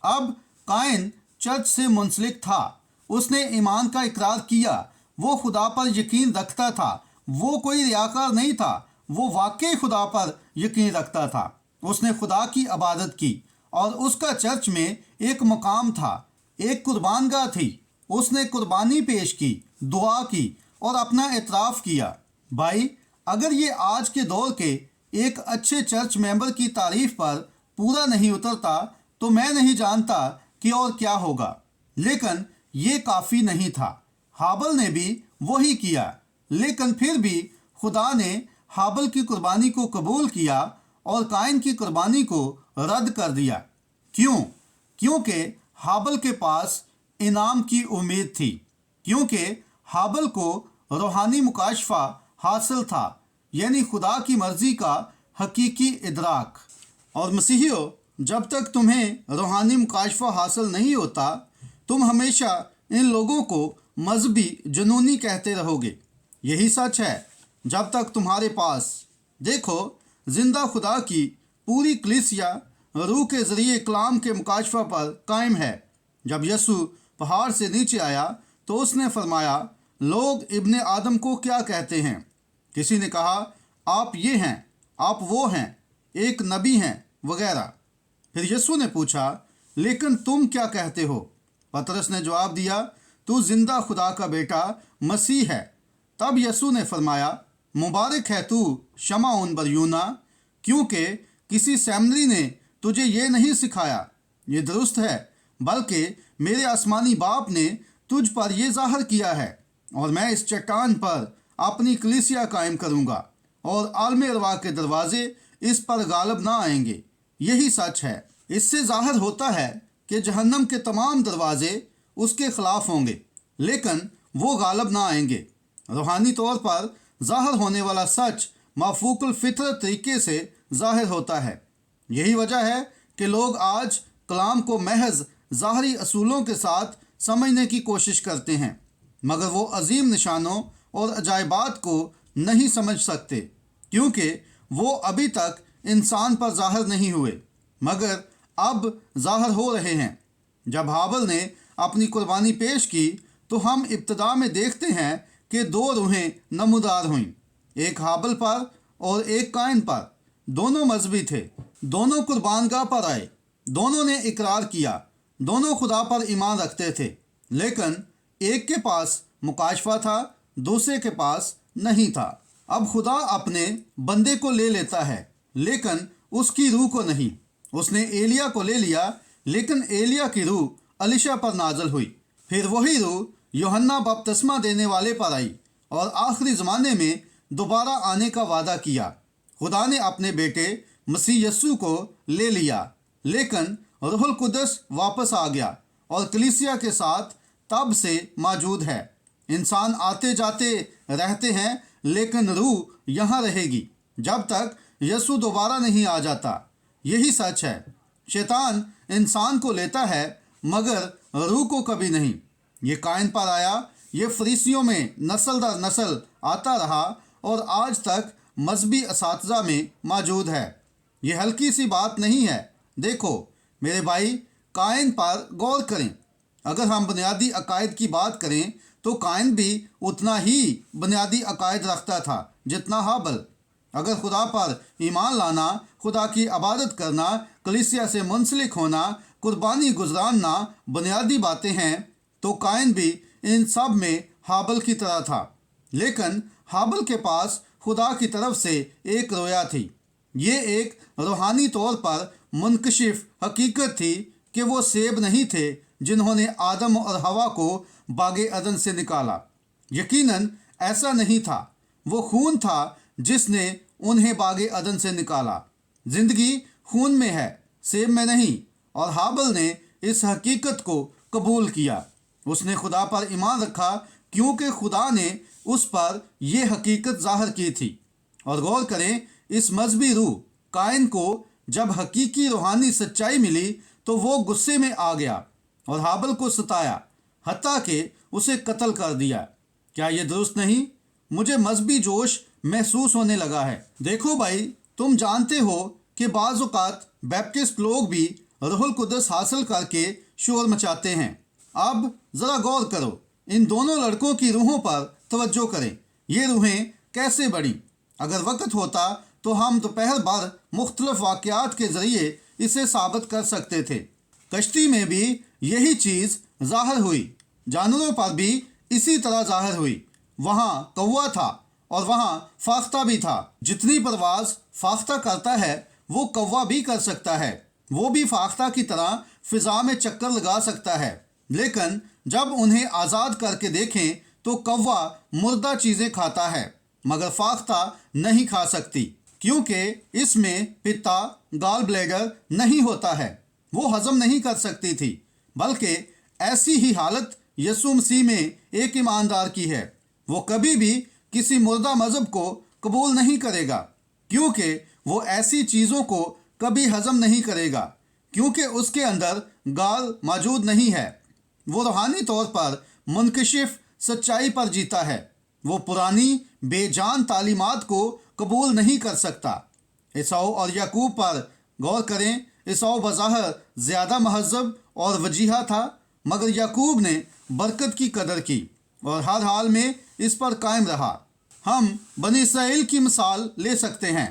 اب قائن چرچ سے منسلک تھا، اس نے ایمان کا اقرار کیا، وہ خدا پر یقین رکھتا تھا، وہ کوئی ریاکار نہیں تھا، وہ واقعی خدا پر یقین رکھتا تھا۔ اس نے خدا کی عبادت کی اور اس کا چرچ میں ایک مقام تھا، ایک قربان گاہ تھی۔ اس نے قربانی پیش کی، دعا کی اور اپنا اعتراف کیا۔ بھائی، اگر یہ آج کے دور کے ایک اچھے چرچ ممبر کی تعریف پر پورا نہیں اترتا تو میں نہیں جانتا کہ اور کیا ہوگا۔ لیکن یہ کافی نہیں تھا۔ ہابل نے بھی وہی کیا، لیکن پھر بھی خدا نے ہابل کی قربانی کو قبول کیا اور قائن کی قربانی کو رد کر دیا۔ کیوں؟ کیونکہ ہابل کے پاس انعام کی امید تھی، کیونکہ ہابل کو روحانی مکاشفہ حاصل تھا، یعنی خدا کی مرضی کا حقیقی ادراک۔ اور مسیحیوں، جب تک تمہیں روحانی مکاشفہ حاصل نہیں ہوتا، تم ہمیشہ ان لوگوں کو مذہبی جنونی کہتے رہو گے۔ یہی سچ ہے جب تک تمہارے پاس، دیکھو، زندہ خدا کی پوری کلیسیا روح کے ذریعے کلام کے مکاشفہ پر قائم ہے۔ جب یسوع پہاڑ سے نیچے آیا تو اس نے فرمایا، لوگ ابن آدم کو کیا کہتے ہیں؟ کسی نے کہا، آپ یہ ہیں، آپ وہ ہیں، ایک نبی ہیں، وغیرہ۔ پھر یسوع نے پوچھا، لیکن تم کیا کہتے ہو؟ پطرس نے جواب دیا، تو زندہ خدا کا بیٹا مسیح ہے۔ تب یسوع نے فرمایا، مبارک ہے تو شمعون بریونا، کیونکہ کسی سیمنری نے تجھے یہ نہیں سکھایا، یہ درست ہے، بلکہ میرے آسمانی باپ نے تجھ پر یہ ظاہر کیا ہے۔ اور میں اس چٹان پر اپنی کلیسیا قائم کروں گا، اور عالم ارواح کے دروازے اس پر غالب نہ آئیں گے۔ یہی سچ ہے۔ اس سے ظاہر ہوتا ہے کہ جہنم کے تمام دروازے اس کے خلاف ہوں گے، لیکن وہ غالب نہ آئیں گے۔ روحانی طور پر ظاہر ہونے والا سچ مافوق الفطرت طریقے سے ظاہر ہوتا ہے۔ یہی وجہ ہے کہ لوگ آج کلام کو محض ظاہری اصولوں کے ساتھ سمجھنے کی کوشش کرتے ہیں، مگر وہ عظیم نشانوں اور عجائبات کو نہیں سمجھ سکتے، کیونکہ وہ ابھی تک انسان پر ظاہر نہیں ہوئے، مگر اب ظاہر ہو رہے ہیں۔ جب ہابل نے اپنی قربانی پیش کی تو ہم ابتدا میں دیکھتے ہیں کہ دو روحیں نمودار ہوئیں، ایک ہابل پر اور ایک قائن پر۔ دونوں مذہبی تھے، دونوں قربان گاہ پر آئے، دونوں نے اقرار کیا، دونوں خدا پر ایمان رکھتے تھے، لیکن ایک کے پاس مکاشفہ تھا، دوسرے کے پاس نہیں تھا۔ اب خدا اپنے بندے کو لے لیتا ہے، لیکن اس کی روح کو نہیں۔ اس نے ایلیا کو لے لیا، لیکن ایلیا کی روح الیشا پر نازل ہوئی۔ پھر وہی روح یوحنا بپتسمہ دینے والے پر آئی، اور آخری زمانے میں دوبارہ آنے کا وعدہ کیا۔ خدا نے اپنے بیٹے مسیح یسوع کو لے لیا، لیکن روح القدس واپس آ گیا اور کلیسیا کے ساتھ تب سے موجود ہے۔ انسان آتے جاتے رہتے ہیں، لیکن روح یہاں رہے گی جب تک یسوع دوبارہ نہیں آ جاتا۔ یہی سچ ہے۔ شیطان انسان کو لیتا ہے، مگر روح کو کبھی نہیں۔ یہ قائن پر آیا، یہ فریسیوں میں نسل در نسل آتا رہا اور آج تک مذہبی اساتذہ میں موجود ہے۔ یہ ہلکی سی بات نہیں ہے۔ دیکھو میرے بھائی، قائن پر غور کریں۔ اگر ہم بنیادی عقائد کی بات کریں تو قائن بھی اتنا ہی بنیادی عقائد رکھتا تھا جتنا ہابل۔ اگر خدا پر ایمان لانا، خدا کی عبادت کرنا، کلیسیا سے منسلک ہونا، قربانی گزراننا بنیادی باتیں ہیں، تو قائن بھی ان سب میں ہابل کی طرح تھا۔ لیکن ہابل کے پاس خدا کی طرف سے ایک رویا تھی۔ یہ ایک روحانی طور پر منکشف حقیقت تھی کہ وہ سیب نہیں تھے جنہوں نے آدم اور حوا کو باغ عدن سے نکالا۔ یقیناً ایسا نہیں تھا۔ وہ خون تھا جس نے انہیں باغ عدن سے نکالا۔ زندگی خون میں ہے، سیب میں نہیں، اور ہابل نے اس حقیقت کو قبول کیا۔ اس نے خدا پر ایمان رکھا کیونکہ خدا نے اس پر یہ حقیقت ظاہر کی تھی۔ اور غور کریں، اس مذہبی روح قائن کو جب حقیقی روحانی سچائی ملی تو وہ غصے میں آ گیا اور ہابل کو ستایا، حتیٰ کہ اسے قتل کر دیا۔ کیا یہ درست نہیں؟ مجھے مذہبی جوش محسوس ہونے لگا ہے۔ دیکھو بھائی، تم جانتے ہو کہ بعض اوقات بیپٹسٹ لوگ بھی روح القدس حاصل کر کے شور مچاتے ہیں۔ اب ذرا غور کرو، ان دونوں لڑکوں کی روحوں پر توجہ کریں۔ یہ روحیں کیسے بڑھیں؟ اگر وقت ہوتا تو ہم دوپہر بھر مختلف واقعات کے ذریعے اسے ثابت کر سکتے تھے۔ کشتی میں بھی یہی چیز ظاہر ہوئی، جانوروں پر بھی اسی طرح ظاہر ہوئی۔ وہاں کوا تھا اور وہاں فاختہ بھی تھا۔ جتنی پرواز فاختہ کرتا ہے وہ کوا بھی کر سکتا ہے، وہ بھی فاختہ کی طرح فضا میں چکر لگا سکتا ہے، لیکن جب انہیں آزاد کر کے دیکھیں تو کوا مردہ چیزیں کھاتا ہے مگر فاختہ نہیں کھا سکتی، کیونکہ اس میں پتا گال بلیڈر نہیں ہوتا ہے، وہ ہضم نہیں کر سکتی تھی۔ بلکہ ایسی ہی حالت یسوع مسیح میں ایک ایماندار کی ہے، وہ کبھی بھی کسی مردہ مذہب کو قبول نہیں کرے گا، کیونکہ وہ ایسی چیزوں کو کبھی ہضم نہیں کرے گا، کیونکہ اس کے اندر گال موجود نہیں ہے۔ وہ روحانی طور پر منکشف سچائی پر جیتا ہے، وہ پرانی بے جان تعلیمات کو قبول نہیں کر سکتا۔ عیساؤ اور یعقوب پر غور کریں۔ عیساؤ بظاہر زیادہ مہذب اور وجیحہ تھا، مگر یعقوب نے برکت کی قدر کی اور ہر حال میں اس پر قائم رہا۔ ہم بنی اسرائیل کی مثال لے سکتے ہیں۔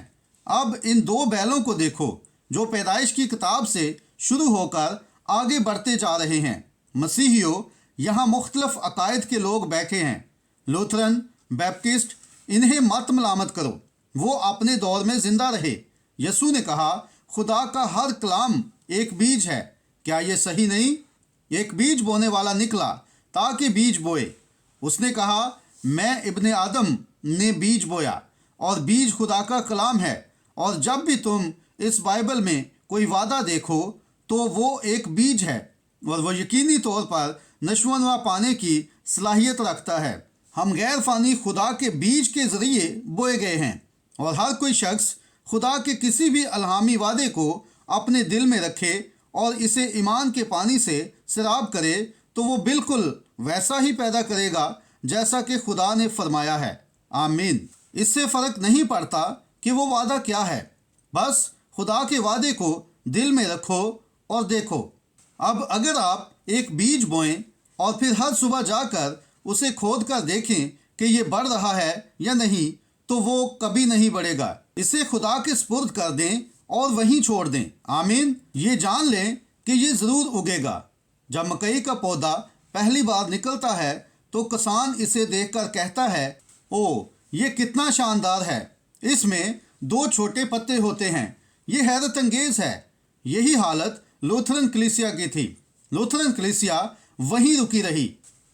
اب ان دو بیلوں کو دیکھو جو پیدائش کی کتاب سے شروع ہو کر آگے بڑھتے جا رہے ہیں۔ مسیحیوں، یہاں مختلف عقائد کے لوگ بیٹھے ہیں، لوتھرن، بیپٹسٹ، انہیں مت ملامت کرو، وہ اپنے دور میں زندہ رہے۔ یسوع نے کہا خدا کا ہر کلام ایک بیج ہے، کیا یہ صحیح نہیں؟ ایک بیج بونے والا نکلا تاکہ بیج بوئے۔ اس نے کہا میں ابن آدم نے بیج بویا اور بیج خدا کا کلام ہے، اور جب بھی تم اس بائبل میں کوئی وعدہ دیکھو تو وہ ایک بیج ہے اور وہ یقینی طور پر نشو و نما پانے کی صلاحیت رکھتا ہے۔ ہم غیر فانی خدا کے بیج کے ذریعے بوئے گئے ہیں، اور ہر کوئی شخص خدا کے کسی بھی الہامی وعدے کو اپنے دل میں رکھے اور اسے ایمان کے پانی سے سیراب کرے تو وہ بالکل ویسا ہی پیدا کرے گا جیسا کہ خدا نے فرمایا ہے۔ آمین۔ اس سے فرق نہیں پڑتا کہ وہ وعدہ کیا ہے، بس خدا کے وعدے کو دل میں رکھو اور دیکھو۔ اب اگر آپ ایک بیج بوئیں اور پھر ہر صبح جا کر اسے کھود کر دیکھیں کہ یہ بڑھ رہا ہے یا نہیں، تو وہ کبھی نہیں بڑھے گا۔ اسے خدا کے سپرد کر دیں اور وہیں چھوڑ دیں۔ آمین۔ یہ جان لیں کہ یہ ضرور اگے گا۔ جب مکئی کا پودا پہلی بار نکلتا ہے تو کسان اسے دیکھ کر کہتا ہے او یہ کتنا شاندار ہے، اس میں 2 چھوٹے پتے ہوتے ہیں، یہ حیرت انگیز ہے۔ یہی حالت لوتھرن کلیسیا کی تھی۔ لوتھرن کلیسیا وہیں رکی رہی۔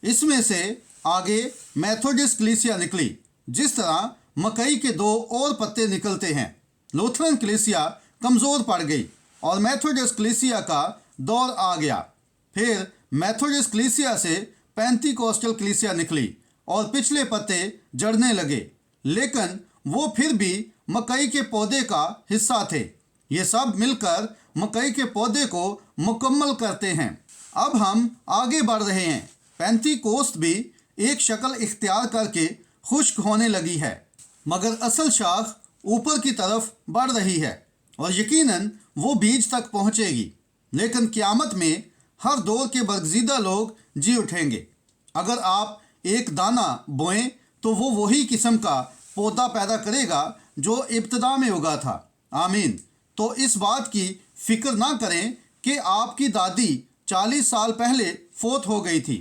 اس میں سے آگے میتھوڈسٹ کلیسیا نکلی، جس طرح مکئی کے 2 اور پتے نکلتے ہیں۔ لوتھرن کلیسیا کمزور پڑ گئی اور میتھوڈسٹ کلیسیا کا دور آ گیا۔ پھر میتھوڈسٹ کلیسیا سے پینتی کوسٹل کلیسیا نکلی اور پچھلے پتے جڑنے لگے، لیکن وہ پھر بھی مکئی کے پودے کا حصہ تھے۔ یہ سب مل کر مکئی کے پودے کو مکمل کرتے ہیں۔ اب ہم آگے بڑھ رہے ہیں۔ پینتی کوست بھی ایک شکل اختیار کر کے خشک ہونے لگی ہے، مگر اصل شاخ اوپر کی طرف بڑھ رہی ہے اور یقیناً وہ بیج تک پہنچے گی۔ لیکن قیامت میں ہر دور کے برگزیدہ لوگ جی اٹھیں گے۔ اگر آپ ایک دانہ بوئیں تو وہ وہی قسم کا پودا پیدا کرے گا جو ابتدا میں اگا تھا۔ آمین۔ تو اس بات کی فکر نہ کریں کہ آپ کی دادی 40 سال پہلے فوت ہو گئی تھی۔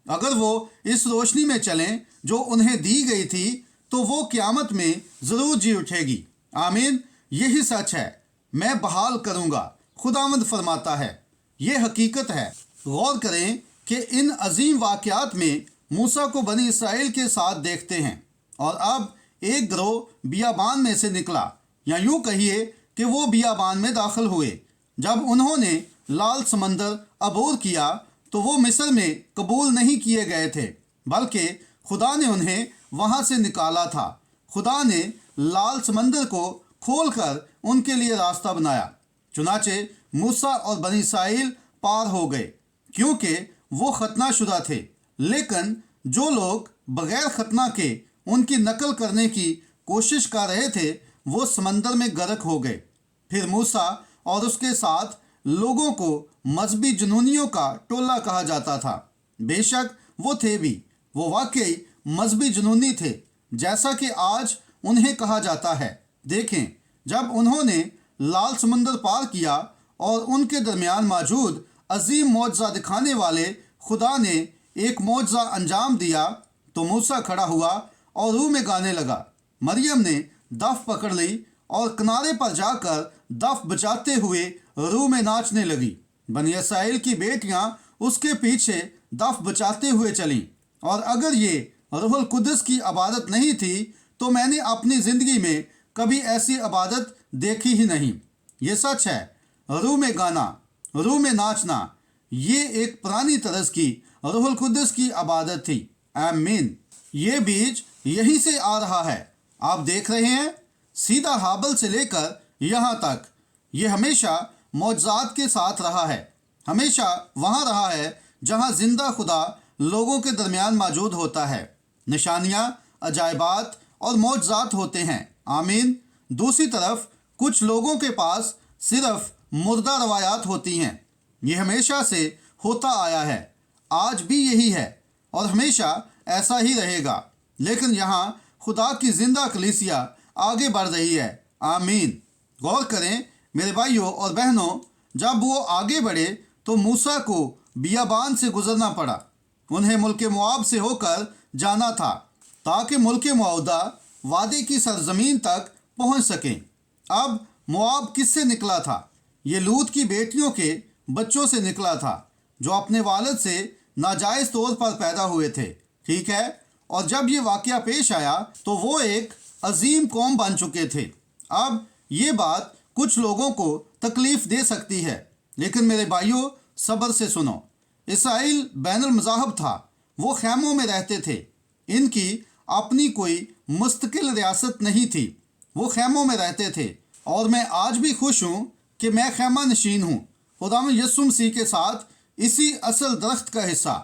اگر وہ اس روشنی میں چلیں جو انہیں دی گئی تھی تو وہ قیامت میں ضرور جی اٹھے گی۔ آمین۔ یہی سچ ہے، میں بحال کروں گا، خداوند فرماتا ہے۔ یہ حقیقت ہے۔ غور کریں کہ ان عظیم واقعات میں موسیٰ کو بنی اسرائیل کے ساتھ دیکھتے ہیں، اور اب ایک گروہ بیابان میں سے نکلا، یا یوں کہیے کہ وہ بیابان میں داخل ہوئے۔ جب انہوں نے لال سمندر عبور کیا تو وہ مصر میں قبول نہیں کیے گئے تھے، بلکہ خدا نے انہیں وہاں سے نکالا تھا۔ خدا نے لال سمندر کو کھول کر ان کے لیے راستہ بنایا، چنانچہ موسیٰ اور بنی اسرائیل پار ہو گئے، کیونکہ وہ ختنہ شدہ تھے۔ لیکن جو لوگ بغیر ختنہ کے ان کی نقل کرنے کی کوشش کر رہے تھے وہ سمندر میں غرق ہو گئے۔ پھر موسیٰ اور اس کے ساتھ لوگوں کو مذہبی جنونیوں کا ٹولہ کہا جاتا تھا۔ بے شک وہ تھے بھی، وہ واقعی مذہبی جنونی تھے، جیسا کہ آج उन्हें कहा जाता है। देखें, जब उन्होंने लाल समंदर पार किया और उनके दरमियान मौजूद अजीम मौजज़ा दिखाने वाले खुदा ने एक मौजज़ा अंजाम दिया तो मूसा खड़ा हुआ और रूह में गाने लगा। मरियम ने दफ पकड़ ली और किनारे पर जाकर दफ बजाते हुए रूह में नाचने लगी। बनी इसराइल की बेटियां उसके पीछे दफ बजाते हुए चलीं। और अगर ये रूहुल कुद्दस की इबादत नहीं थी तो मैंने अपनी ज़िंदगी में कभी ऐसी इबादत देखी ही नहीं। ये सच है, रूह में गाना, रूह में नाचना, ये एक पुरानी तरज की रूहुल कुद्दस की इबादत थी। आमीन। ये बीज यहीं से आ रहा है। आप देख रहे हैं, सीधा हाबल से लेकर यहाँ तक ये हमेशा मौजज़ात के साथ रहा है, हमेशा वहाँ रहा है जहाँ जिंदा खुदा लोगों के दरमियान मौजूद होता है। निशानियाँ, अजायबात और मौजज़ात होते हैं। आमीन। दूसरी तरफ कुछ लोगों के पास सिर्फ मुर्दा रवायात होती हैं। ये हमेशा से होता आया है, आज भी यही है और हमेशा ऐसा ही रहेगा। लेकिन यहाँ खुदा की जिंदा कलीसिया आगे बढ़ रही है। आमीन। गौर करें मेरे भाइयों और बहनों, जब वो आगे बढ़े तो मूसा को बियाबान से गुजरना पड़ा। उन्हें मुल्क मोआब से होकर जाना था ताकि मुल्क मुआवदा वादे की सरजमीन तक पहुंच सकें। अब मोआब किससे निकला था? ये लूत की बेटियों के बच्चों से निकला था जो अपने वालिद से नाजायज़ तौर पर पैदा हुए थे। ठीक है, और जब ये वाक़या पेश आया तो वो एक अजीम कौम बन चुके थे। अब ये बात कुछ लोगों को तकलीफ़ दे सकती है, लेकिन मेरे भाइयों सब्र से सुनो। इसराइल बैनुल मज़ाहब था, वो खैमों में रहते थे। इनकी अपनी कोई मुस्तकिल रियासत नहीं थी, वो खैमों में रहते थे। और मैं आज भी खुश हूँ कि मैं खैमा नशीन हूँ, खुदावंद यीशु मसीह के साथ इसी असल दरख्त का हिस्सा।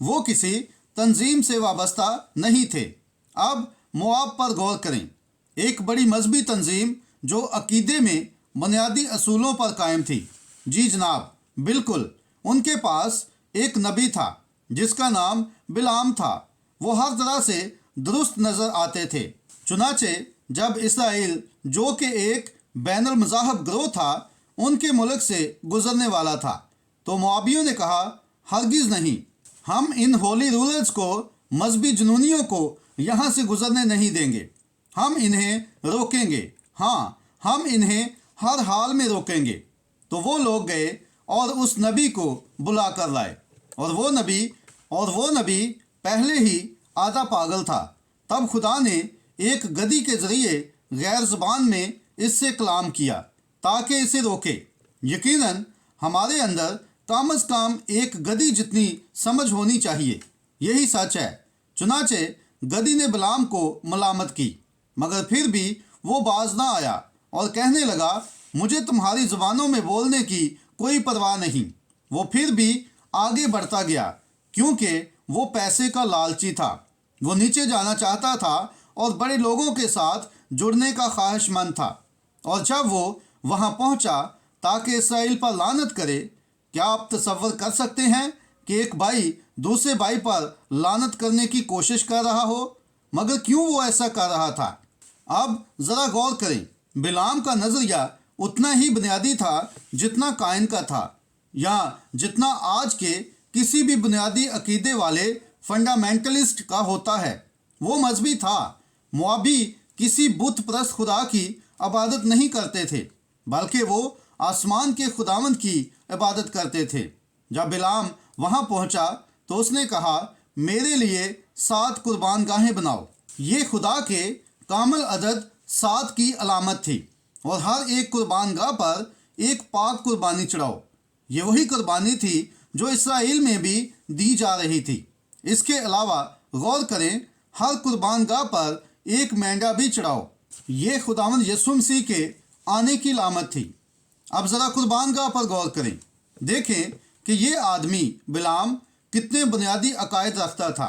वो किसी तंजीम से वाबस्ता नहीं थे। अब मोआब पर गौर करें, एक बड़ी मजहबी तंजीम जो अकीदे में बुनियादी असूलों पर कायम थी। जी जनाब, बिल्कुल। उनके पास एक नबी था जिसका नाम बिलाम था। वो हर तरह से दुरुस्त नज़र आते थे। चुनाचे जब इसराइल, जो कि एक बैनुल मज़ाहब ग्रोह था, उनके मुल्क से गुजरने वाला था तो मोआबियों ने कहा, हरगिज़ नहीं, हम इन होली रूलर्स को, मजहबी जुनूनियों को यहाँ से गुजरने नहीं देंगे। हम इन्हें रोकेंगे, हाँ, हम इन्हें हर हाल में रोकेंगे। तो वो लोग गए और उस नबी को बुला कर लाए और वो नबी पहले ही आधा पागल था। तब खुदा ने एक गधी के ज़रिए गैर ज़बान में इससे कलाम किया ताकि इसे रोके। यकीनन हमारे अंदर कम अज़ कम एक गधी जितनी समझ होनी चाहिए। यही सच है। चुनाचे गधी ने बिलाम को मलामत की, मगर फिर भी वो बाज ना आया और कहने लगा, मुझे तुम्हारी ज़ुबानों में बोलने की कोई परवाह नहीं। वो फिर भी आगे बढ़ता गया क्योंकि वो पैसे का लालची था। वो नीचे जाना चाहता था और बड़े लोगों के साथ जुड़ने का ख्वाहिशमंद था। और जब वो वहाँ पहुँचा ताकि इसराइल पर लानत करे, क्या आप तसव्वुर कर सकते हैं कि एक भाई दूसरे भाई पर लानत करने की कोशिश कर रहा हो? मगर क्यों वो ऐसा कर रहा था? अब ज़रा गौर करें, बिलाम का नज़रिया उतना ही बुनियादी था जितना काइन का था, या जितना आज के किसी भी बुनियादी अकीदे वाले फंडामेंटलिस्ट का होता है। वो मजहबी था। मुआबी किसी बुत परस्त खुदा की इबादत नहीं करते थे, बल्कि वो आसमान के खुदावंद की इबादत करते थे। जब बिलाम वहाँ पहुँचा तो उसने कहा, मेरे लिए 7 कुर्बान गाहें बनाओ। ये खुदा के कामल अदद 7 की अलामत थी और हर एक कुर्बान गाह पर एक पाक कुर्बानी चढ़ाओ। ये वही कुर्बानी थी जो इसराइल में भी दी जा रही थी। इसके अलावा गौर करें, हर कुर्बान गाह पर एक मेंढा भी चढ़ाओ। ये खुदावंद यीशु मसीह के आने की लामत थी। अब ज़रा कुर्बान गाह पर गौर करें, देखें कि ये आदमी बिलाम कितने बुनियादी अकायद रखता था।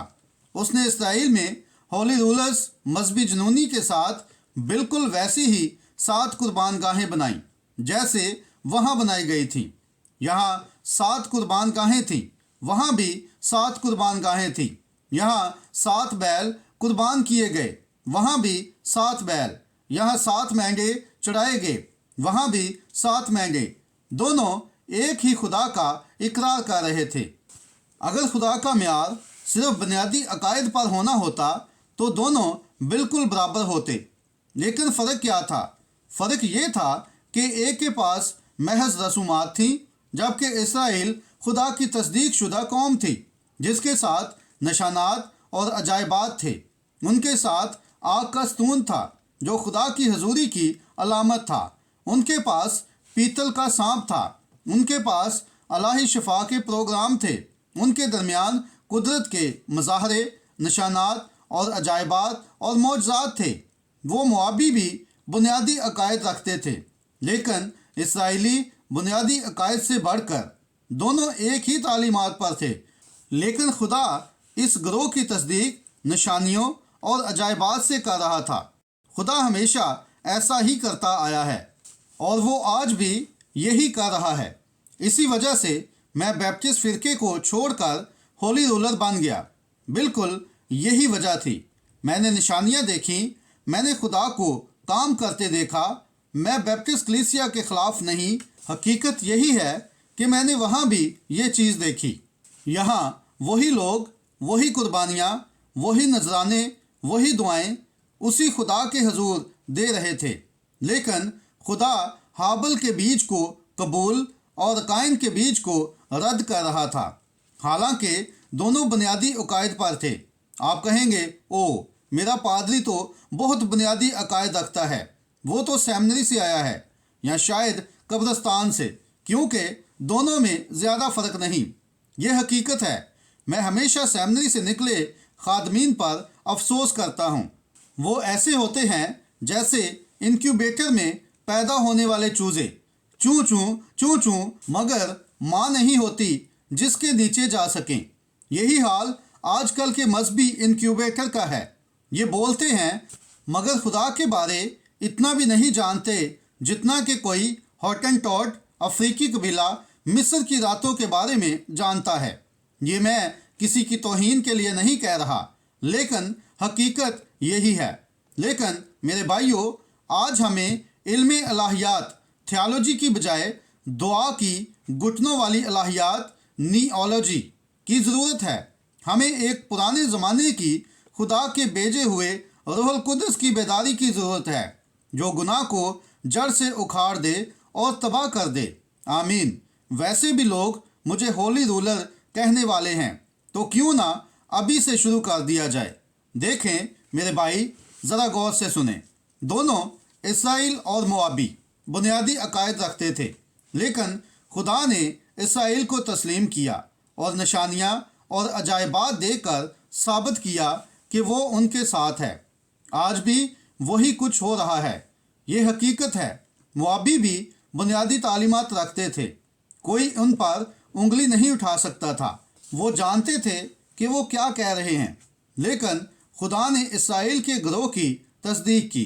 उसने इसराइल में होली रूलर्स, मजहबी जुनूनी के साथ बिल्कुल वैसी ही 7 कुर्बान गाहें बनाई जैसे वहाँ बनाई गई थी। यहाँ 7 कुर्बान गाहें थीं, वहाँ भी 7 कुर्बान गाहें थीं। यहाँ 7 बैल कुर्बान किए गए, वहाँ भी 7 बैल, यहाँ 7 मेंढे चढ़ाए गए, वहाँ भी 7 मेंढे। दोनों एक ही खुदा का इकरार कर रहे थे। अगर खुदा का म्यार सिर्फ बुनियादी अकायद पर होना होता तो दोनों बिल्कुल बराबर होते। लेकिन फ़र्क क्या था? फ़र्क ये था कि एक के पास महज रसूमात थी, जबकि इसराइल खुदा की तस्दीक शुदा कौम थी जिसके साथ निशानात और अजायबात थे। उनके साथ आग का स्तून था जो खुदा की हजूरी की अलामत था। उनके पास पीतल का सांप था। उनके पास अलाही शफा के प्रोग्राम थे। उनके दरमियान कुदरत के मज़ाहरे, निशानात और अजायबात और मौजज़ात थे। वो मुआबी भी बुनियादी अकायद रखते थे, लेकिन इसराइली बुनियादी अकायद से बढ़कर दोनों एक ही तालीमात पर थे। लेकिन खुदा इस ग्रोह की तस्दीक निशानियों और अजायबात से कर रहा था। खुदा हमेशा ऐसा ही करता आया है और वो आज भी यही कर रहा है। इसी वजह से मैं बैप्टिस्ट फ़िरके को छोड़कर होली रूलर बन गया। बिल्कुल यही वजह थी। मैंने निशानियाँ देखी, मैंने खुदा को काम करते देखा। मैं बैप्टिस्ट कलीसिया के ख़िलाफ़ नहीं, हकीकत यही है कि मैंने वहाँ भी ये चीज़ देखी। यहाँ वही लोग, वही कुर्बानियाँ, वही नजराने, वही दुआएं उसी खुदा के हजूर दे रहे थे। लेकिन खुदा हाबल के बीज को कबूल और काइन के बीज को रद्द कर रहा था, हालांकि दोनों बुनियादी अकायद पर थे। आप कहेंगे, ओ मेरा पादरी तो बहुत बुनियादी अकायद रखता है, वो तो सेमिनरी से आया है या शायद कब्रिस्तान से, क्योंकि दोनों में ज़्यादा फ़र्क नहीं। यह हकीकत है। मैं हमेशा सेमिनरी से निकले खादमीन पर अफसोस करता हूँ। वो ऐसे होते हैं जैसे इनक्यूबेटर में पैदा होने वाले चूज़े, चूँ चूँ चूँ चूँ, मगर माँ नहीं होती जिसके नीचे जा सकें। यही हाल आजकल के मजहबी इनक्यूबेटर का है। ये बोलते हैं मगर खुदा के बारे इतना भी नहीं जानते जितना कि कोई हॉटनटॉट अफ्रीकी कबीला मिस्र की रातों के बारे में जानता है। ये मैं किसी की तौहीन के लिए नहीं कह रहा, लेकिन हकीकत यही है। लेकिन मेरे भाइयों, आज हमें इल्मे इलाहियात थियोलॉजी की बजाय दुआ की घुटनों वाली इलाहियात नीओलॉजी की ज़रूरत है। हमें एक पुराने ज़माने की खुदा के भेजे हुए रूहुल कुद्स की बेदारी की ज़रूरत है जो गुनाह को जड़ से उखाड़ दे और तबाह कर दे। आमीन। वैसे भी लोग मुझे होली रूलर कहने वाले हैं, तो क्यों ना अभी से शुरू कर दिया जाए। देखें मेरे भाई, ज़रा गौर से सुने। दोनों इसराइल और मोआबी बुनियादी अकायद रखते थे, लेकिन खुदा ने इसराइल को तस्लीम किया और निशानियाँ और अजायबात देकर साबित किया कि वो उनके साथ है। आज भी वही कुछ हो रहा है। ये हकीकत है। मोआबी भी बुनियादी तालीमात रखते थे। कोई उन पर उंगली नहीं उठा सकता था। वो जानते थे कि वो क्या कह रहे हैं, लेकिन खुदा ने इसराइल के ग्रोह की तस्दीक की।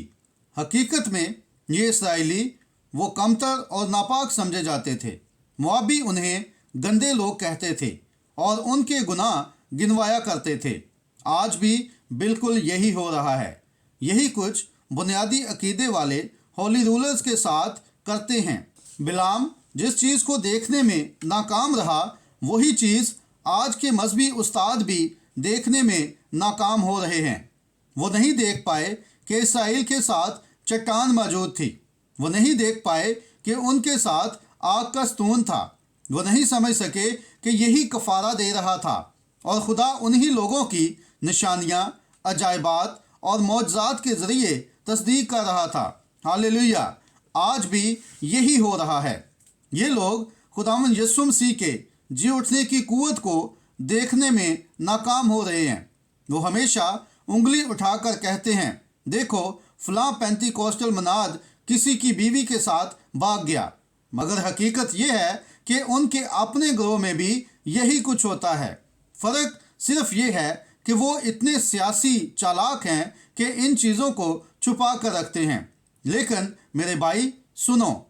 हकीकत में ये इसराइली वो कमतर और नापाक समझे जाते थे। मोआबी उन्हें गंदे लोग कहते थे और उनके गुनाह गिनवाया करते थे। आज भी बिल्कुल यही हो रहा है। यही कुछ बुनियादी अकीदे वाले होली रूलर्स के साथ करते हैं। बिलाम जिस चीज़ को देखने में नाकाम रहा, वही चीज़ आज के मजहबी उस्ताद भी देखने में नाकाम हो रहे हैं। वो नहीं देख पाए कि इसराइल के साथ चट्टान मौजूद थी। वो नहीं देख पाए कि उनके साथ आग का स्तून था। वो नहीं समझ सके कि यही कफ़ारा दे रहा था और खुदा उन्हीं लोगों की निशानियाँ, अजायबात और मौजज़ात के ज़रिए तस्दीक कर रहा था। हालेलुया। आज भी यही हो रहा है। ये लोग खुदावंद यीशु मसीह के जी उठने की कुव्वत को देखने में नाकाम हो रहे हैं। वो हमेशा उंगली उठाकर कहते हैं, देखो फलां पेंतीकोस्टल मनाद किसी की बीवी के साथ भाग गया, मगर हकीकत ये है कि उनके अपने ग्रोह में भी यही कुछ होता है। फ़र्क सिर्फ ये है कि वो इतने सियासी चालाक हैं कि इन चीज़ों को छुपा कर रखते हैं। लेकिन मेरे भाई सुनो,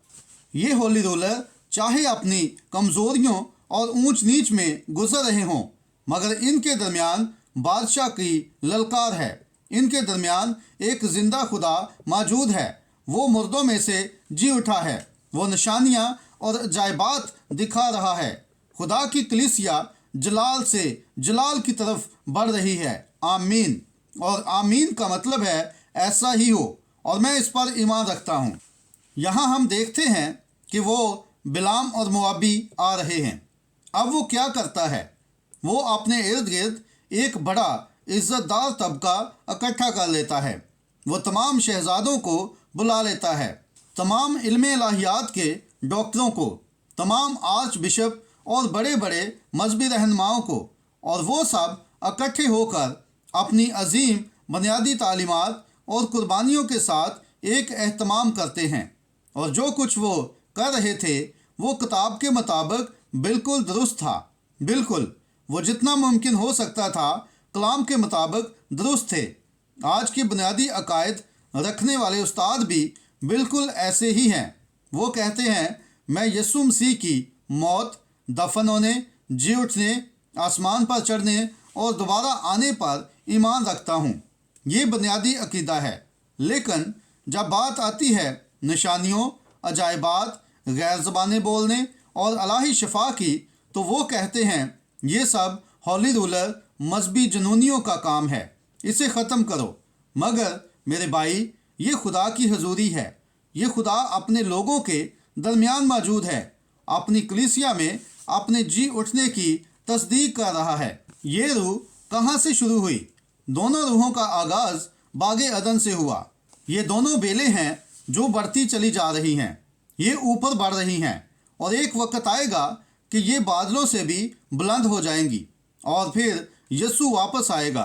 ये होली रूलर चाहे अपनी कमज़ोरियों और ऊंच नीच में गुजर रहे हों, मगर इनके दरमियान बादशाह की ललकार है। इनके दरमियान एक जिंदा खुदा मौजूद है। वो मुर्दों में से जी उठा है। वो निशानियां और अजायबात दिखा रहा है। खुदा की कलीसिया जलाल से जलाल की तरफ बढ़ रही है। आमीन। और आमीन का मतलब है ऐसा ही हो, और मैं इस पर ईमान रखता हूँ। यहाँ हम देखते हैं कि वो बिलाम और मुआबी आ रहे हैं। अब वो क्या करता है? वो अपने इर्द गिर्द एक बड़ा इज्जतदार तबका इकट्ठा कर लेता है। वो तमाम शहजादों को बुला लेता है, तमाम इल्म इलाहियात के डॉक्टरों को, तमाम आर्च बिशप और बड़े बड़े मजहबी रहनुमाओं को, और वो सब इकट्ठे होकर अपनी अजीम बुनियादी तालीमात और कुर्बानियों के साथ एक एहतमाम करते हैं। और जो कुछ वो कर रहे थे वो किताब के मुताबिक बिल्कुल दुरुस्त था। बिल्कुल, वो जितना मुमकिन हो सकता था कलाम के मुताबिक दुरुस्त थे। आज के बुनियादी अकायद रखने वाले उस्ताद भी बिल्कुल ऐसे ही हैं। वो कहते हैं, मैं यीशु मसीह की मौत, दफन होने, जी उठने, आसमान पर चढ़ने और दोबारा आने पर ईमान रखता हूँ। ये बुनियादी अकीदा है। लेकिन जब बात आती है निशानियों, अजायबात, गैर ज़बानें बोलने और इलाही शफा की, तो वो कहते हैं ये सब हॉली रूलर मजहबी जुनूनियों का काम है, इसे ख़त्म करो। मगर मेरे भाई, ये खुदा की हजूरी है। ये खुदा अपने लोगों के दरमियान मौजूद है, अपनी कलीसिया में अपने जी उठने की तस्दीक कर रहा है। ये रूह कहाँ से शुरू हुई? दोनों रूहों का आगाज़ बागे अदन से हुआ। ये दोनों बेलें हैं जो बढ़ती चली जा रही हैं। ये ऊपर बढ़ रही हैं और एक वक्त आएगा कि ये बादलों से भी बुलंद हो जाएंगी और फिर यीशु वापस आएगा।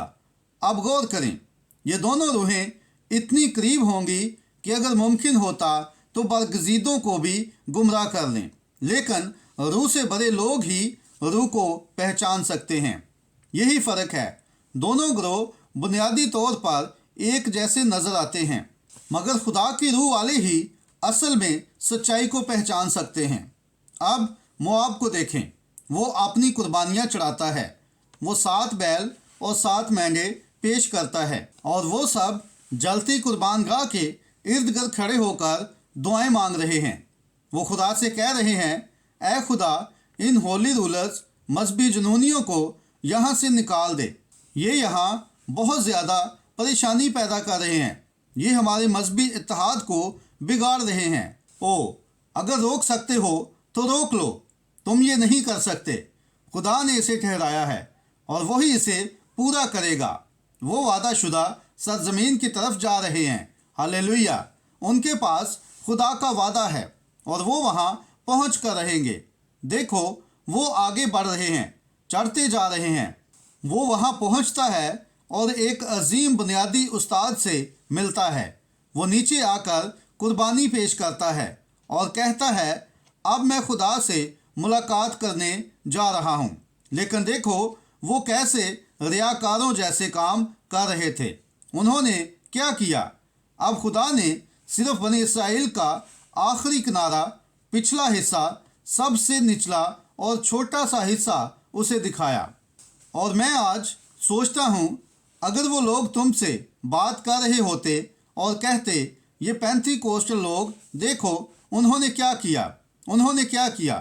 अब गौर करें, ये दोनों रूहें इतनी करीब होंगी कि अगर मुमकिन होता तो बरगजीदों को भी गुमराह कर लें, लेकिन रूह से बड़े लोग ही रूह को पहचान सकते हैं। यही फ़र्क है। दोनों ग्रोह बुनियादी तौर पर एक जैसे नज़र आते हैं, मगर खुदा की रूह वाले ही असल में सच्चाई को पहचान सकते हैं। अब मोआब को देखें। वो अपनी कुर्बानियाँ चढ़ाता है। वो 7 बैल और 7 मेंढे पेश करता है और वो सब जलती कुर्बानगाह के इर्द गिर्द खड़े होकर दुआएं मांग रहे हैं। वो खुदा से कह रहे हैं, ऐ खुदा, इन होली रूलर्स मजहबी जुनूनियों को यहाँ से निकाल दे। ये यहाँ बहुत ज़्यादा परेशानी पैदा कर रहे हैं। ये हमारे मजहबी इत्तेहाद को बिगाड़ रहे हैं। ओ, अगर रोक सकते हो तो रोक लो। तुम ये नहीं कर सकते। खुदा ने इसे ठहराया है और वही इसे पूरा करेगा। वो वादा शुदा सरजमीन की तरफ जा रहे हैं। हालेलुया। उनके पास खुदा का वादा है और वो वहाँ पहुँच कर रहेंगे। देखो, वो आगे बढ़ रहे हैं, चढ़ते जा रहे हैं। वो वहाँ पहुँचता है और एक अजीम बुनियादी उस्ताद से मिलता है। वो नीचे आकर कुर्बानी पेश करता है और कहता है, अब मैं खुदा से मुलाकात करने जा रहा हूँ। लेकिन देखो वो कैसे रियाकारों जैसे काम कर रहे थे। उन्होंने क्या किया? अब खुदा ने सिर्फ बनी इसराइल का आखिरी किनारा, पिछला हिस्सा, सबसे निचला और छोटा सा हिस्सा उसे दिखाया। और मैं आज सोचता हूँ, अगर वो लोग तुमसे बात कर रहे होते और कहते, ये पेंतीकोस्टल लोग देखो उन्होंने क्या किया, उन्होंने क्या किया,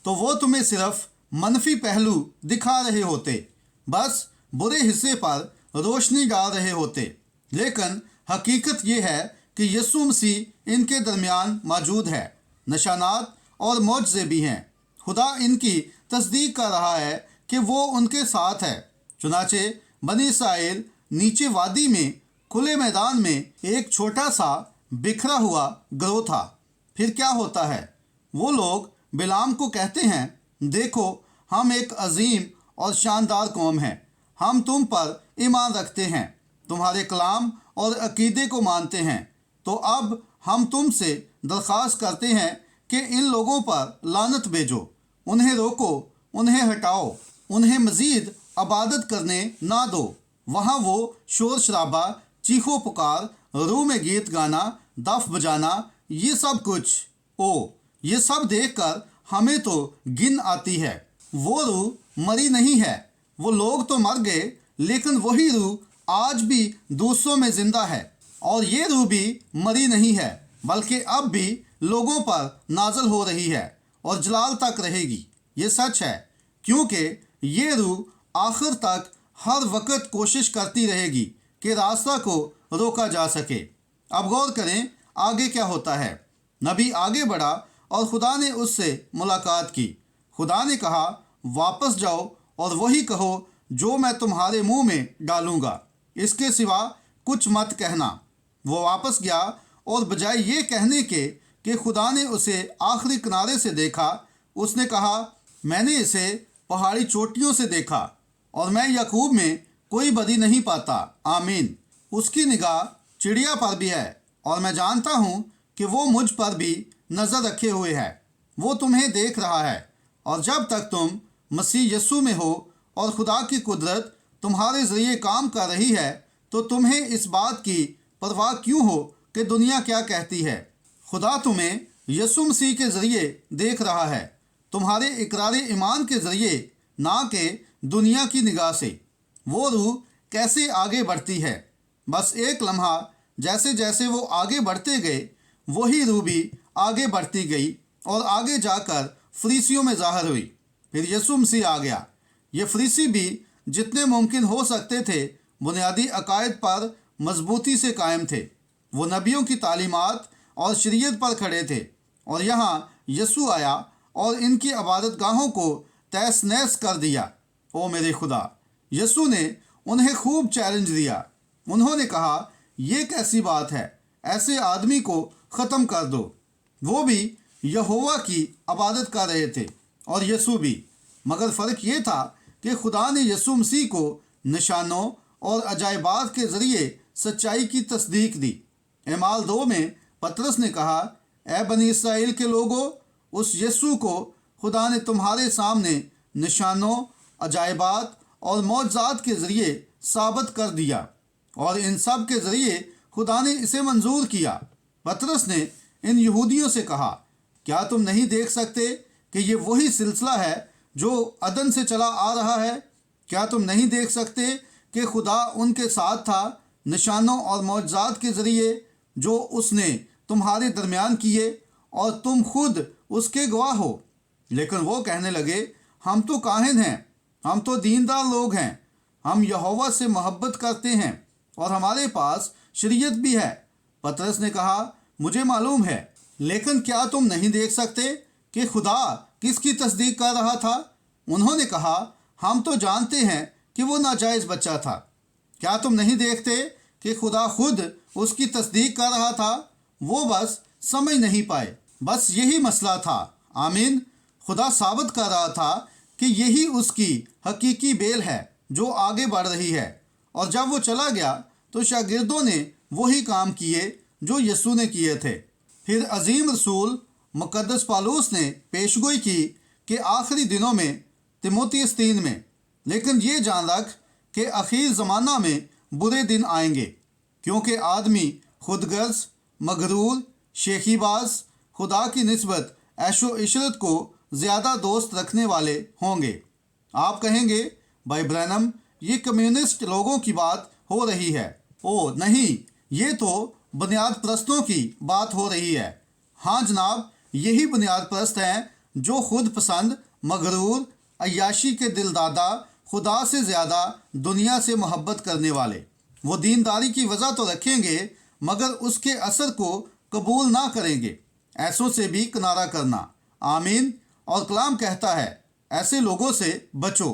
तो वो तुम्हें सिर्फ मनफी पहलू दिखा रहे होते, बस बुरे हिस्से पर रोशनी डाल रहे होते। लेकिन हकीकत ये है कि यीशु मसीह इनके दरमियान मौजूद है। निशानात और मौजज़े भी हैं। खुदा इनकी तस्दीक कर रहा है कि वो उनके साथ है। चुनाचे बनी इसराइल नीचे वादी में खुले मैदान में एक छोटा सा बिखरा हुआ ग्रोह था। फिर क्या होता है? वो लोग बिलाम को कहते हैं, देखो हम एक अजीम और शानदार कौम हैं, हम तुम पर ईमान रखते हैं, तुम्हारे कलाम और अकीदे को मानते हैं। तो अब हम तुमसे दरख्वास्त करते हैं कि इन लोगों पर लानत भेजो, उन्हें रोको, उन्हें हटाओ, उन्हें मज़ीद इबादत करने ना दो। वहाँ वो शोर शराबा, चीखो पुकार, रूह में गीत गाना, दफ बजाना, ये सब कुछ, ये सब देखकर हमें तो गिन आती है। वो रूह मरी नहीं है। वो लोग तो मर गए, लेकिन वही रूह آج بھی دوسروں میں زندہ ہے، اور یہ روح بھی مری نہیں ہے بلکہ اب بھی لوگوں پر نازل ہو رہی ہے اور جلال تک رہے گی۔ یہ سچ ہے کیونکہ یہ روح آخر تک ہر وقت کوشش کرتی رہے گی کہ راستہ کو روکا جا سکے۔ اب غور کریں آگے کیا ہوتا ہے۔ نبی آگے بڑھا اور خدا نے اس سے ملاقات کی۔ خدا نے کہا، واپس جاؤ اور وہی کہو جو میں تمہارے منہ میں ڈالوں گا، اس کے سوا کچھ مت کہنا۔ وہ واپس گیا اور بجائے یہ کہنے کے کہ خدا نے اسے آخری کنارے سے دیکھا، اس نے کہا، میں نے اسے پہاڑی چوٹیوں سے دیکھا اور میں یعقوب میں کوئی بدی نہیں پاتا۔ آمین۔ اس کی نگاہ چڑیا پر بھی ہے اور میں جانتا ہوں کہ وہ مجھ پر بھی نظر رکھے ہوئے ہے۔ وہ تمہیں دیکھ رہا ہے، اور جب تک تم مسیح یسوع میں ہو اور خدا کی قدرت تمہارے ذریعے کام کر رہی ہے تو تمہیں اس بات کی پرواہ کیوں ہو کہ دنیا کیا کہتی ہے۔ خدا تمہیں یسوع مسیح کے ذریعے دیکھ رہا ہے، تمہارے اقرار ایمان کے ذریعے، نہ کہ دنیا کی نگاہ سے۔ وہ روح کیسے آگے بڑھتی ہے، بس ایک لمحہ جیسے جیسے وہ آگے بڑھتے گئے وہی روح بھی آگے بڑھتی گئی اور آگے جا کر فریسیوں میں ظاہر ہوئی۔ پھر یسوع مسیح آ گیا۔ یہ فریسی بھی جتنے ممکن ہو سکتے تھے بنیادی عقائد پر مضبوطی سے قائم تھے۔ وہ نبیوں کی تعلیمات اور شریعت پر کھڑے تھے، اور یہاں یسوع آیا اور ان کی عبادت گاہوں کو تہس نہس کر دیا۔ او میرے خدا! یسوع نے انہیں خوب چیلنج دیا۔ انہوں نے کہا، یہ کیسی بات ہے، ایسے آدمی کو ختم کر دو۔ وہ بھی یہوہ کی عبادت کر رہے تھے اور یسوع بھی، مگر فرق یہ تھا کہ خدا نے یسوع مسیح کو نشانوں اور عجائبات کے ذریعے سچائی کی تصدیق دی۔ اعمال 2 میں پطرس نے کہا، اے بنی اسرائیل کے لوگوں، اس یسوع کو خدا نے تمہارے سامنے نشانوں، عجائبات اور معجزات کے ذریعے ثابت کر دیا، اور ان سب کے ذریعے خدا نے اسے منظور کیا۔ پطرس نے ان یہودیوں سے کہا، کیا تم نہیں دیکھ سکتے کہ یہ وہی سلسلہ ہے جو عدن سے چلا آ رہا ہے؟ کیا تم نہیں دیکھ سکتے کہ خدا ان کے ساتھ تھا نشانوں اور معجزات کے ذریعے جو اس نے تمہارے درمیان کیے، اور تم خود اس کے گواہ ہو؟ لیکن وہ کہنے لگے، ہم تو کاہن ہیں، ہم تو دیندار لوگ ہیں، ہم یہوہ سے محبت کرتے ہیں اور ہمارے پاس شریعت بھی ہے۔ پطرس نے کہا، مجھے معلوم ہے، لیکن کیا تم نہیں دیکھ سکتے کہ خدا کس کی تصدیق کر رہا تھا؟ انہوں نے کہا، ہم تو جانتے ہیں کہ وہ ناجائز بچہ تھا۔ کیا تم نہیں دیکھتے کہ خدا خود اس کی تصدیق کر رہا تھا؟ وہ بس سمجھ نہیں پائے۔ بس یہی مسئلہ تھا۔ آمین۔ خدا ثابت کر رہا تھا کہ یہی اس کی حقیقی بیل ہے جو آگے بڑھ رہی ہے، اور جب وہ چلا گیا تو شاگردوں نے وہی کام کیے جو یسوع نے کیے تھے۔ پھر عظیم رسول مقدس پالوس نے پیشگوئی کی کہ آخری دنوں میں تیموتھیوس 3 میں، لیکن یہ جان رکھ کہ اخیر زمانہ میں برے دن آئیں گے، کیونکہ آدمی خود غرض، مغرور، شیخی باز، خدا کی نسبت عیش و عشرت کو زیادہ دوست رکھنے والے ہوں گے۔ آپ کہیں گے، بھائی برینم، یہ کمیونسٹ لوگوں کی بات ہو رہی ہے۔ او نہیں، یہ تو بنیاد پرستوں کی بات ہو رہی ہے۔ ہاں جناب، یہی بنیاد پرست ہیں جو خود پسند، مغرور، عیاشی کے دل دادا، خدا سے زیادہ دنیا سے محبت کرنے والے۔ وہ دینداری کی وجہ تو رکھیں گے مگر اس کے اثر کو قبول نہ کریں گے۔ ایسوں سے بھی کنارہ کرنا۔ آمین۔ اور کلام کہتا ہے، ایسے لوگوں سے بچو۔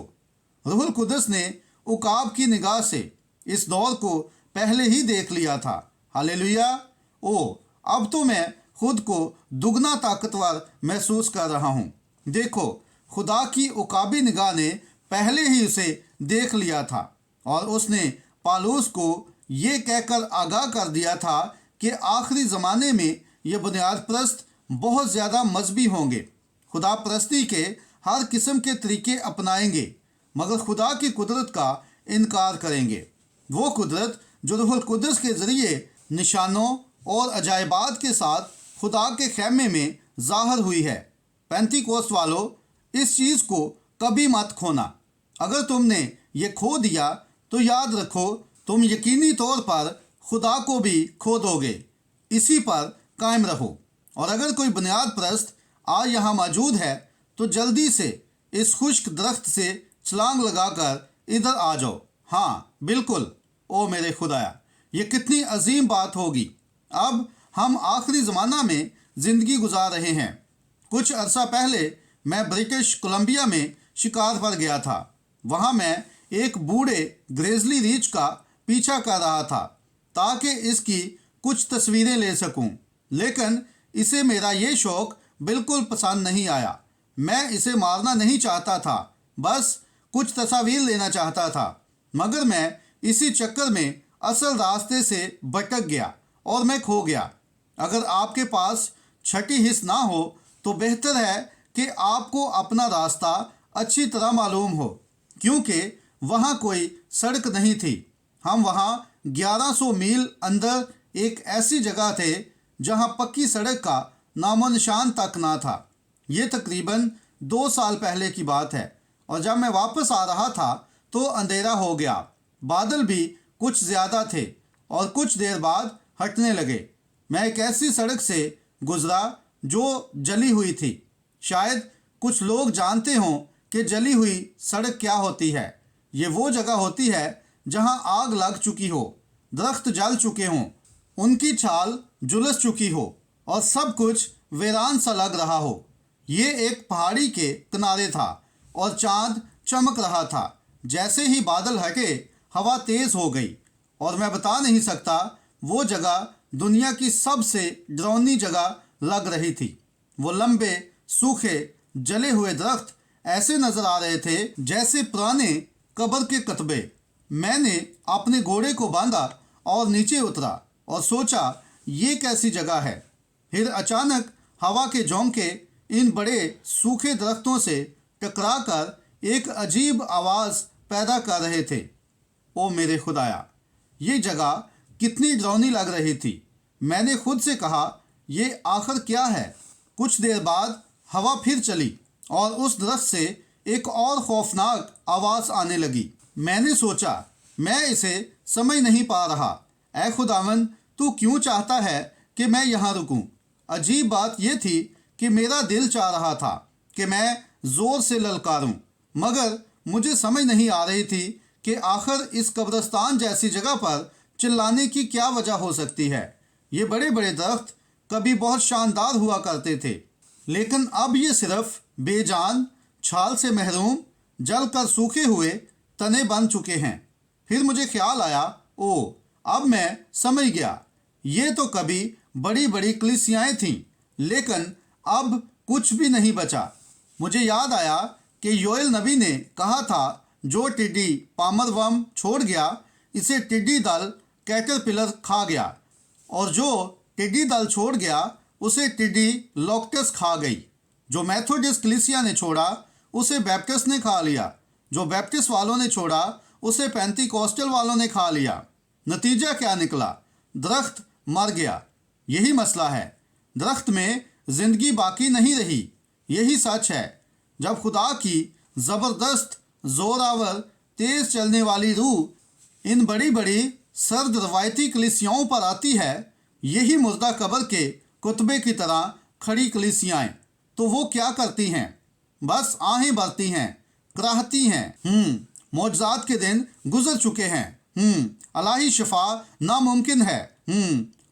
روح القدس نے عقاب کی نگاہ سے اس دور کو پہلے ہی دیکھ لیا تھا۔ ہاللیلویا۔ او اب تو میں خود کو دگنا طاقتور محسوس کر رہا ہوں۔ دیکھو، خدا کی عقابی نگاہ نے پہلے ہی اسے دیکھ لیا تھا، اور اس نے پالوس کو یہ کہہ کر آگاہ کر دیا تھا کہ آخری زمانے میں یہ بنیاد پرست بہت زیادہ مذہبی ہوں گے، خدا پرستی کے ہر قسم کے طریقے اپنائیں گے، مگر خدا کی قدرت کا انکار کریں گے۔ وہ قدرت جو روح القدس کے ذریعے نشانوں اور عجائبات کے ساتھ خدا کے خیمے میں ظاہر ہوئی ہے۔ پینتی کوست والو، اس چیز کو کبھی مت کھونا۔ اگر تم نے یہ کھو دیا تو یاد رکھو तुम यकीनी तौर पर खुदा को भी खो दोगे। इसी पर कायम रहो। और अगर कोई बुनियाद परस्त आज यहाँ मौजूद है तो जल्दी से इस खुश्क दरख्त से छलांग लगाकर इधर आ जाओ। हाँ बिल्कुल, ओ मेरे खुदाया, ये कितनी अजीम बात होगी। अब हम आखिरी ज़माना में ज़िंदगी गुजार रहे हैं। कुछ अरसा पहले मैं ब्रिटिश कोलंबिया में शिकार पर गया था। वहाँ मैं एक बूढ़े ग्रेजली रीछ का पीछा कर रहा था ताकि इसकी कुछ तस्वीरें ले सकूं, लेकिन इसे मेरा ये शौक़ बिल्कुल पसंद नहीं आया। मैं इसे मारना नहीं चाहता था, बस कुछ तस्वीर लेना चाहता था, मगर मैं इसी चक्कर में असल रास्ते से भटक गया और मैं खो गया। अगर आपके पास छठी हिस्स ना हो तो बेहतर है कि आपको अपना रास्ता अच्छी तरह मालूम हो, क्योंकि वहाँ कोई सड़क नहीं थी। हम वहाँ 1100 मील अंदर एक ऐसी जगह थे जहाँ पक्की सड़क का नामो निशान तक ना था। ये तकरीबन 2 साल पहले की बात है, और जब मैं वापस आ रहा था तो अंधेरा हो गया। बादल भी कुछ ज़्यादा थे और कुछ देर बाद हटने लगे। मैं एक ऐसी सड़क से गुजरा जो जली हुई थी। शायद कुछ लोग जानते हों कि जली हुई सड़क क्या होती है। ये वो जगह होती है जहां आग लग चुकी हो, दरख्त जल चुके हों, उनकी छाल झुलस चुकी हो और सब कुछ वीरान सा लग रहा हो। ये एक पहाड़ी के किनारे था और चांद चमक रहा था। जैसे ही बादल हटे हवा तेज़ हो गई और मैं बता नहीं सकता, वो जगह दुनिया की सबसे डरावनी जगह लग रही थी। वो लंबे सूखे जले हुए दरख्त ऐसे नज़र आ रहे थे जैसे पुराने कब्र के कतबे। मैंने अपने घोड़े को बांधा और नीचे उतरा और सोचा ये कैसी जगह है। फिर अचानक हवा के झोंके इन बड़े सूखे दरख्तों से टकराकर एक अजीब आवाज़ पैदा कर रहे थे। ओ मेरे खुदाया, ये जगह कितनी डरावनी लग रही थी। मैंने खुद से कहा, ये आखिर क्या है। कुछ देर बाद हवा फिर चली और उस दरख्त से एक और खौफनाक आवाज़ आने लगी। मैंने सोचा मैं इसे समझ नहीं पा रहा। ऐ खुदावन, तू क्यों चाहता है कि मैं यहाँ रुकूं? अजीब बात यह थी कि मेरा दिल चाह रहा था कि मैं ज़ोर से ललकारूं, मगर मुझे समझ नहीं आ रही थी कि आखिर इस कब्रिस्तान जैसी जगह पर चिल्लाने की क्या वजह हो सकती है। ये बड़े बड़े दरख्त कभी बहुत शानदार हुआ करते थे, लेकिन अब ये सिर्फ बेजान, छाल से महरूम, जल कर सूखे हुए तने बन चुके हैं। फिर मुझे ख्याल आया, ओ अब मैं समझ गया, ये तो कभी बड़ी बड़ी कलीसियाएँ थीं, लेकिन अब कुछ भी नहीं बचा। मुझे याद आया कि योएल नबी ने कहा था, जो टिड्डी पामरवम छोड़ गया इसे टिड्डी दल कैटरपिलर खा गया, और जो टिड्डी दल छोड़ गया उसे टिड्डी लोक्टस खा गई। जो मेथोडिस्ट कलीसिया ने छोड़ा उसे बैप्टिस्ट ने खा लिया, जो बैप्टिस्ट वालों ने छोड़ा उसे पेंतीकोस्टल वालों ने खा लिया। नतीजा क्या निकला? दरख्त मर गया। यही मसला है, दरख्त में ज़िंदगी बाकी नहीं रही। यही सच है। जब खुदा की ज़बरदस्त, ज़ोरावर, तेज़ चलने वाली रूह इन बड़ी बड़ी सर्द रवायती कलीसियाओं पर आती है, यही मुर्दा कब्र के कुतबे की तरह खड़ी कलीसियाएँ, तो वो क्या करती हैं? बस आहें भरती हैं, कराहती हैं। मौजज़ात के दिन गुजर चुके हैं। अलाही शफा नामुमकिन है।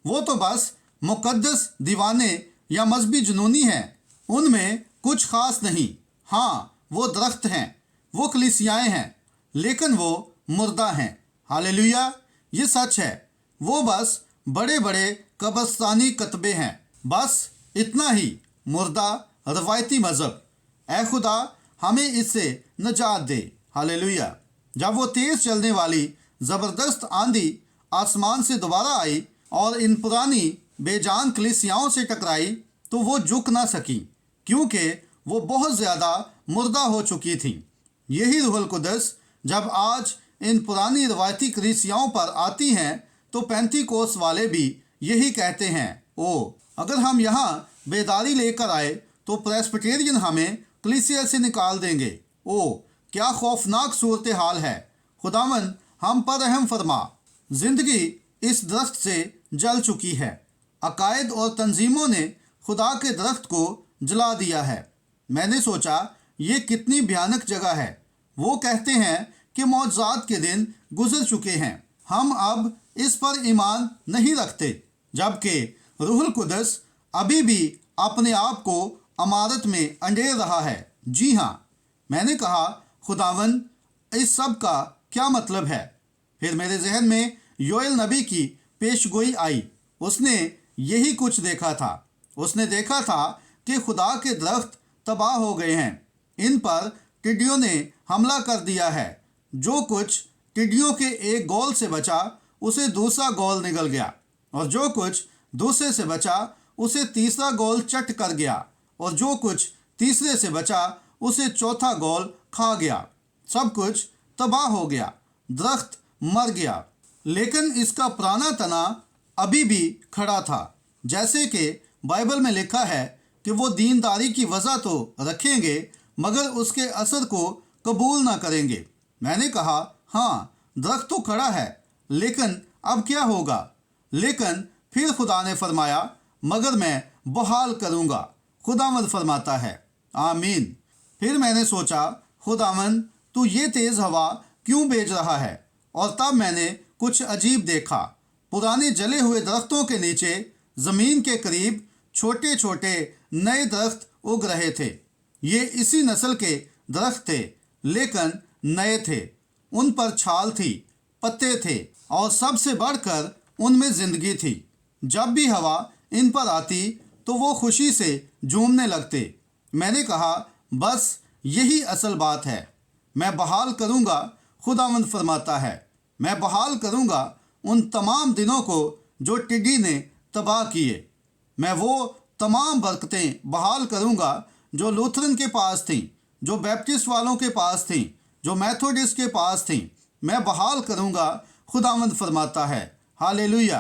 वो तो बस मुक़द्दस दीवाने या मजहबी जुनूनी हैं, उनमें कुछ ख़ास नहीं। हाँ, वो दरख्त हैं, वो कलीसियाएँ हैं, लेकिन वो मुर्दा हैं। हालेलुया, ये सच है। वो बस बड़े बड़े कब्रिस्तानी कतबे हैं, बस इतना ही। मुर्दा रवायती मज़हब। ऐ खुदा, हमें इससे नजात दे। हालेलुया। जब वो तेज़ चलने वाली ज़बरदस्त आंधी आसमान से दोबारा आई और इन पुरानी बेजान कलीसियाओं से टकराई, तो वो झुक ना सकी, क्योंकि वो बहुत ज़्यादा मुर्दा हो चुकी थी। यही रूहुल कुद्दस जब आज इन पुरानी रवायती कलीसियाओं पर आती हैं, तो पेंतीकोस वाले भी यही कहते हैं, ओ अगर हम यहाँ बेदारी लेकर आए तो प्रेस्बिटेरियन हमें कलीसिया से निकाल देंगे। ओ क्या खौफनाक सूरत हाल है। खुदावन हम पर रहम फरमा। जिंदगी इस दरख्त से जल चुकी है। अकायद और तंजीमों ने खुदा के दरख्त को जला दिया है। मैंने सोचा ये कितनी भयानक जगह है। वो कहते हैं कि मौजज़ात के दिन गुजर चुके हैं, हम अब इस पर ईमान नहीं रखते, जबकि रूहुल कुदस अभी भी अपने आप को अमारत में अंडेर रहा है। जी हाँ, मैंने कहा, खुदावन इस सब का क्या मतलब है? फिर मेरे जहन में योएल नबी की पेशगोई आई। उसने यही कुछ देखा था। उसने देखा था कि खुदा के दरख्त तबाह हो गए हैं। इन पर टिड्डियों ने हमला कर दिया है। जो कुछ टिड्डियों के एक गोल से बचा उसे दूसरा गोल निगल गया, और जो कुछ दूसरे से बचा उसे तीसरा गोल चट कर गया, और जो कुछ तीसरे से बचा उसे चौथा गोल खा गया। सब कुछ तबाह हो गया, दरख्त मर गया, लेकिन इसका पुराना तना अभी भी खड़ा था। जैसे कि बाइबल में लिखा है कि वो दीनदारी की वजह तो रखेंगे मगर उसके असर को कबूल ना करेंगे। मैंने कहा, हाँ, दरख्त तो खड़ा है, लेकिन अब क्या होगा? लेकिन फिर खुदा ने फरमाया, मगर मैं बहाल करूँगा। खुदावंद फरमाता है, आमीन। फिर मैंने सोचा, खुदावंद तू ये तेज़ हवा क्यों भेज रहा है? और तब मैंने कुछ अजीब देखा। पुराने जले हुए दरख्तों के नीचे ज़मीन के करीब छोटे छोटे नए दरख्त उग रहे थे। ये इसी नस्ल के दरख्त थे, लेकिन नए थे। उन पर छाल थी, पत्ते थे, और सबसे बढ़कर उनमें ज़िंदगी थी। जब भी हवा इन पर आती तो वो खुशी से झूमने लगते। मैंने कहा, बस यही असल बात है। मैं बहाल करूँगा, खुदावंद फरमाता है। मैं बहाल करूँगा उन तमाम दिनों को जो टिड्डी ने तबाह किए। मैं वो तमाम बरकतें बहाल करूँगा जो लूथरन के पास थीं, जो बैप्टिस्ट वालों के पास थीं, जो मैथोडिस्ट के पास थीं। मैं बहाल करूँगा, खुदावंद फरमाता है। हालेलुया।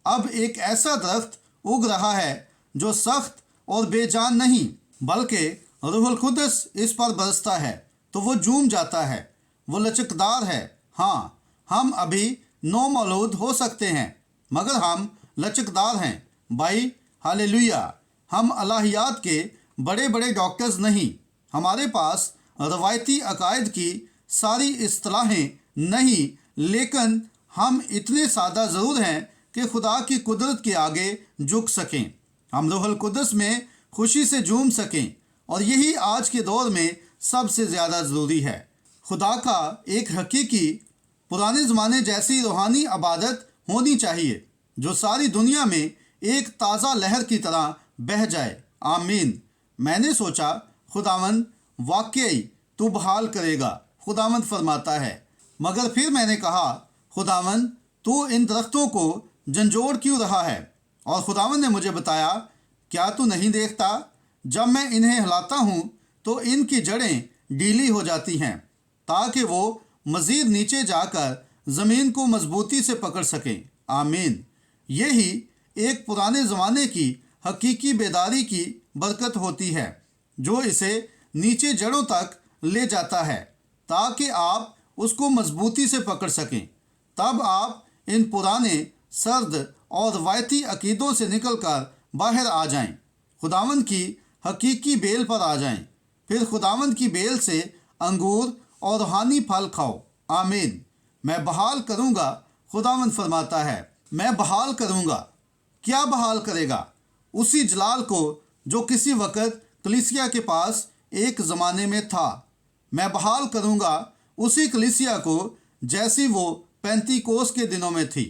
अब एक ऐसा दरख्त उग रहा है जो सख्त और बेजान नहीं, बल्कि रूहुल कुदस इस पर बरसता है तो वो झूम जाता है। वो लचकदार है। हाँ, हम अभी नौमौलूद हो सकते हैं, मगर हम लचकदार हैं भाई। हालेलुया। हम अलाहियात के बड़े बड़े डॉक्टर्स नहीं। हमारे पास रवायती अकायद की सारी इस्तिलाहें नहीं, लेकिन हम इतने सादा ज़रूर हैं कि खुदा की कुदरत के आगे झुक सकें। हम रूहुल कुदस में खुशी से झूम सकें, और यही आज के दौर में सबसे ज़्यादा ज़रूरी है। खुदा का एक हकीकी पुराने ज़माने जैसी रूहानी इबादत होनी चाहिए जो सारी दुनिया में एक ताज़ा लहर की तरह बह जाए। आमीन। मैंने सोचा, खुदावंद वाकई तू बहाल करेगा। खुदावंद फरमाता है। मगर फिर मैंने कहा, खुदावंद तू इन दरख्तों को झंझोड़ क्यों रहा है? और खुदावंद ने मुझे बताया, क्या तू नहीं देखता, जब मैं इन्हें हिलाता हूँ तो इनकी जड़ें ढीली हो जाती हैं ताकि वो मज़ीद नीचे जाकर ज़मीन को मजबूती से पकड़ सकें। आमीन। यही एक पुराने ज़माने की हकीकी बेदारी की बरकत होती है जो इसे नीचे जड़ों तक ले जाता है ताकि आप उसको मजबूती से पकड़ सकें। तब आप इन पुराने सर्द और रवायती अकीदों से निकलकर बाहर आ जाएं, खुदावंद की हकीकी बेल पर आ जाएं। फिर खुदावंद की बेल से अंगूर और रूहानी फल खाओ। आमीन। मैं बहाल करूँगा, खुदावंद फरमाता है। मैं बहाल करूँगा। क्या बहाल करेगा? उसी जलाल को जो किसी वक़्त कलीसिया के पास एक ज़माने में था। मैं बहाल करूँगा उसी कलीसिया को जैसी वो पैंतीकोस के दिनों में थी।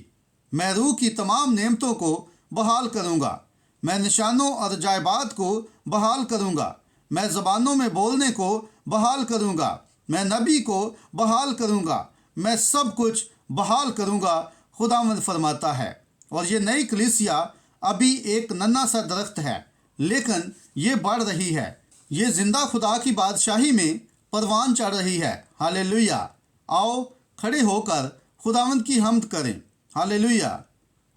मैं रूह की तमाम नेमतों को बहाल करूँगा। मैं निशानों और अजायबात को बहाल करूँगा। मैं ज़बानों में बोलने को बहाल करूँगा। मैं नबी को बहाल करूँगा। मैं सब कुछ बहाल करूँगा, खुदावंद फरमाता है। और ये नई कलीसिया अभी एक नन्हा सा दरख्त है, लेकिन ये बढ़ रही है। ये जिंदा खुदा की बादशाही में परवान चढ़ रही है। हालेलुया। आओ खड़े होकर खुदावंद की हम्द करें। हालेलुया।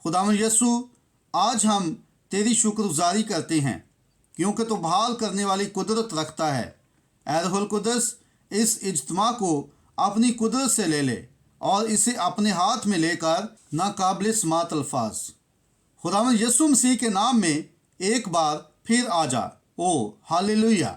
खुदावंद यीशु, आज हम तेरी शुक्रगुजारी करते हैं क्योंकि तो बहाल करने वाली कुदरत रखता है। ऐ रूहुल कुदस, इस इज्तिमा को अपनी कुदरत से ले ले اور اسے اپنے ہاتھ میں لے کر ناقابل سماعت الفاظ، خداوند یسوع مسیح کے نام میں ایک بار پھر آ جا۔ او ہاللویا!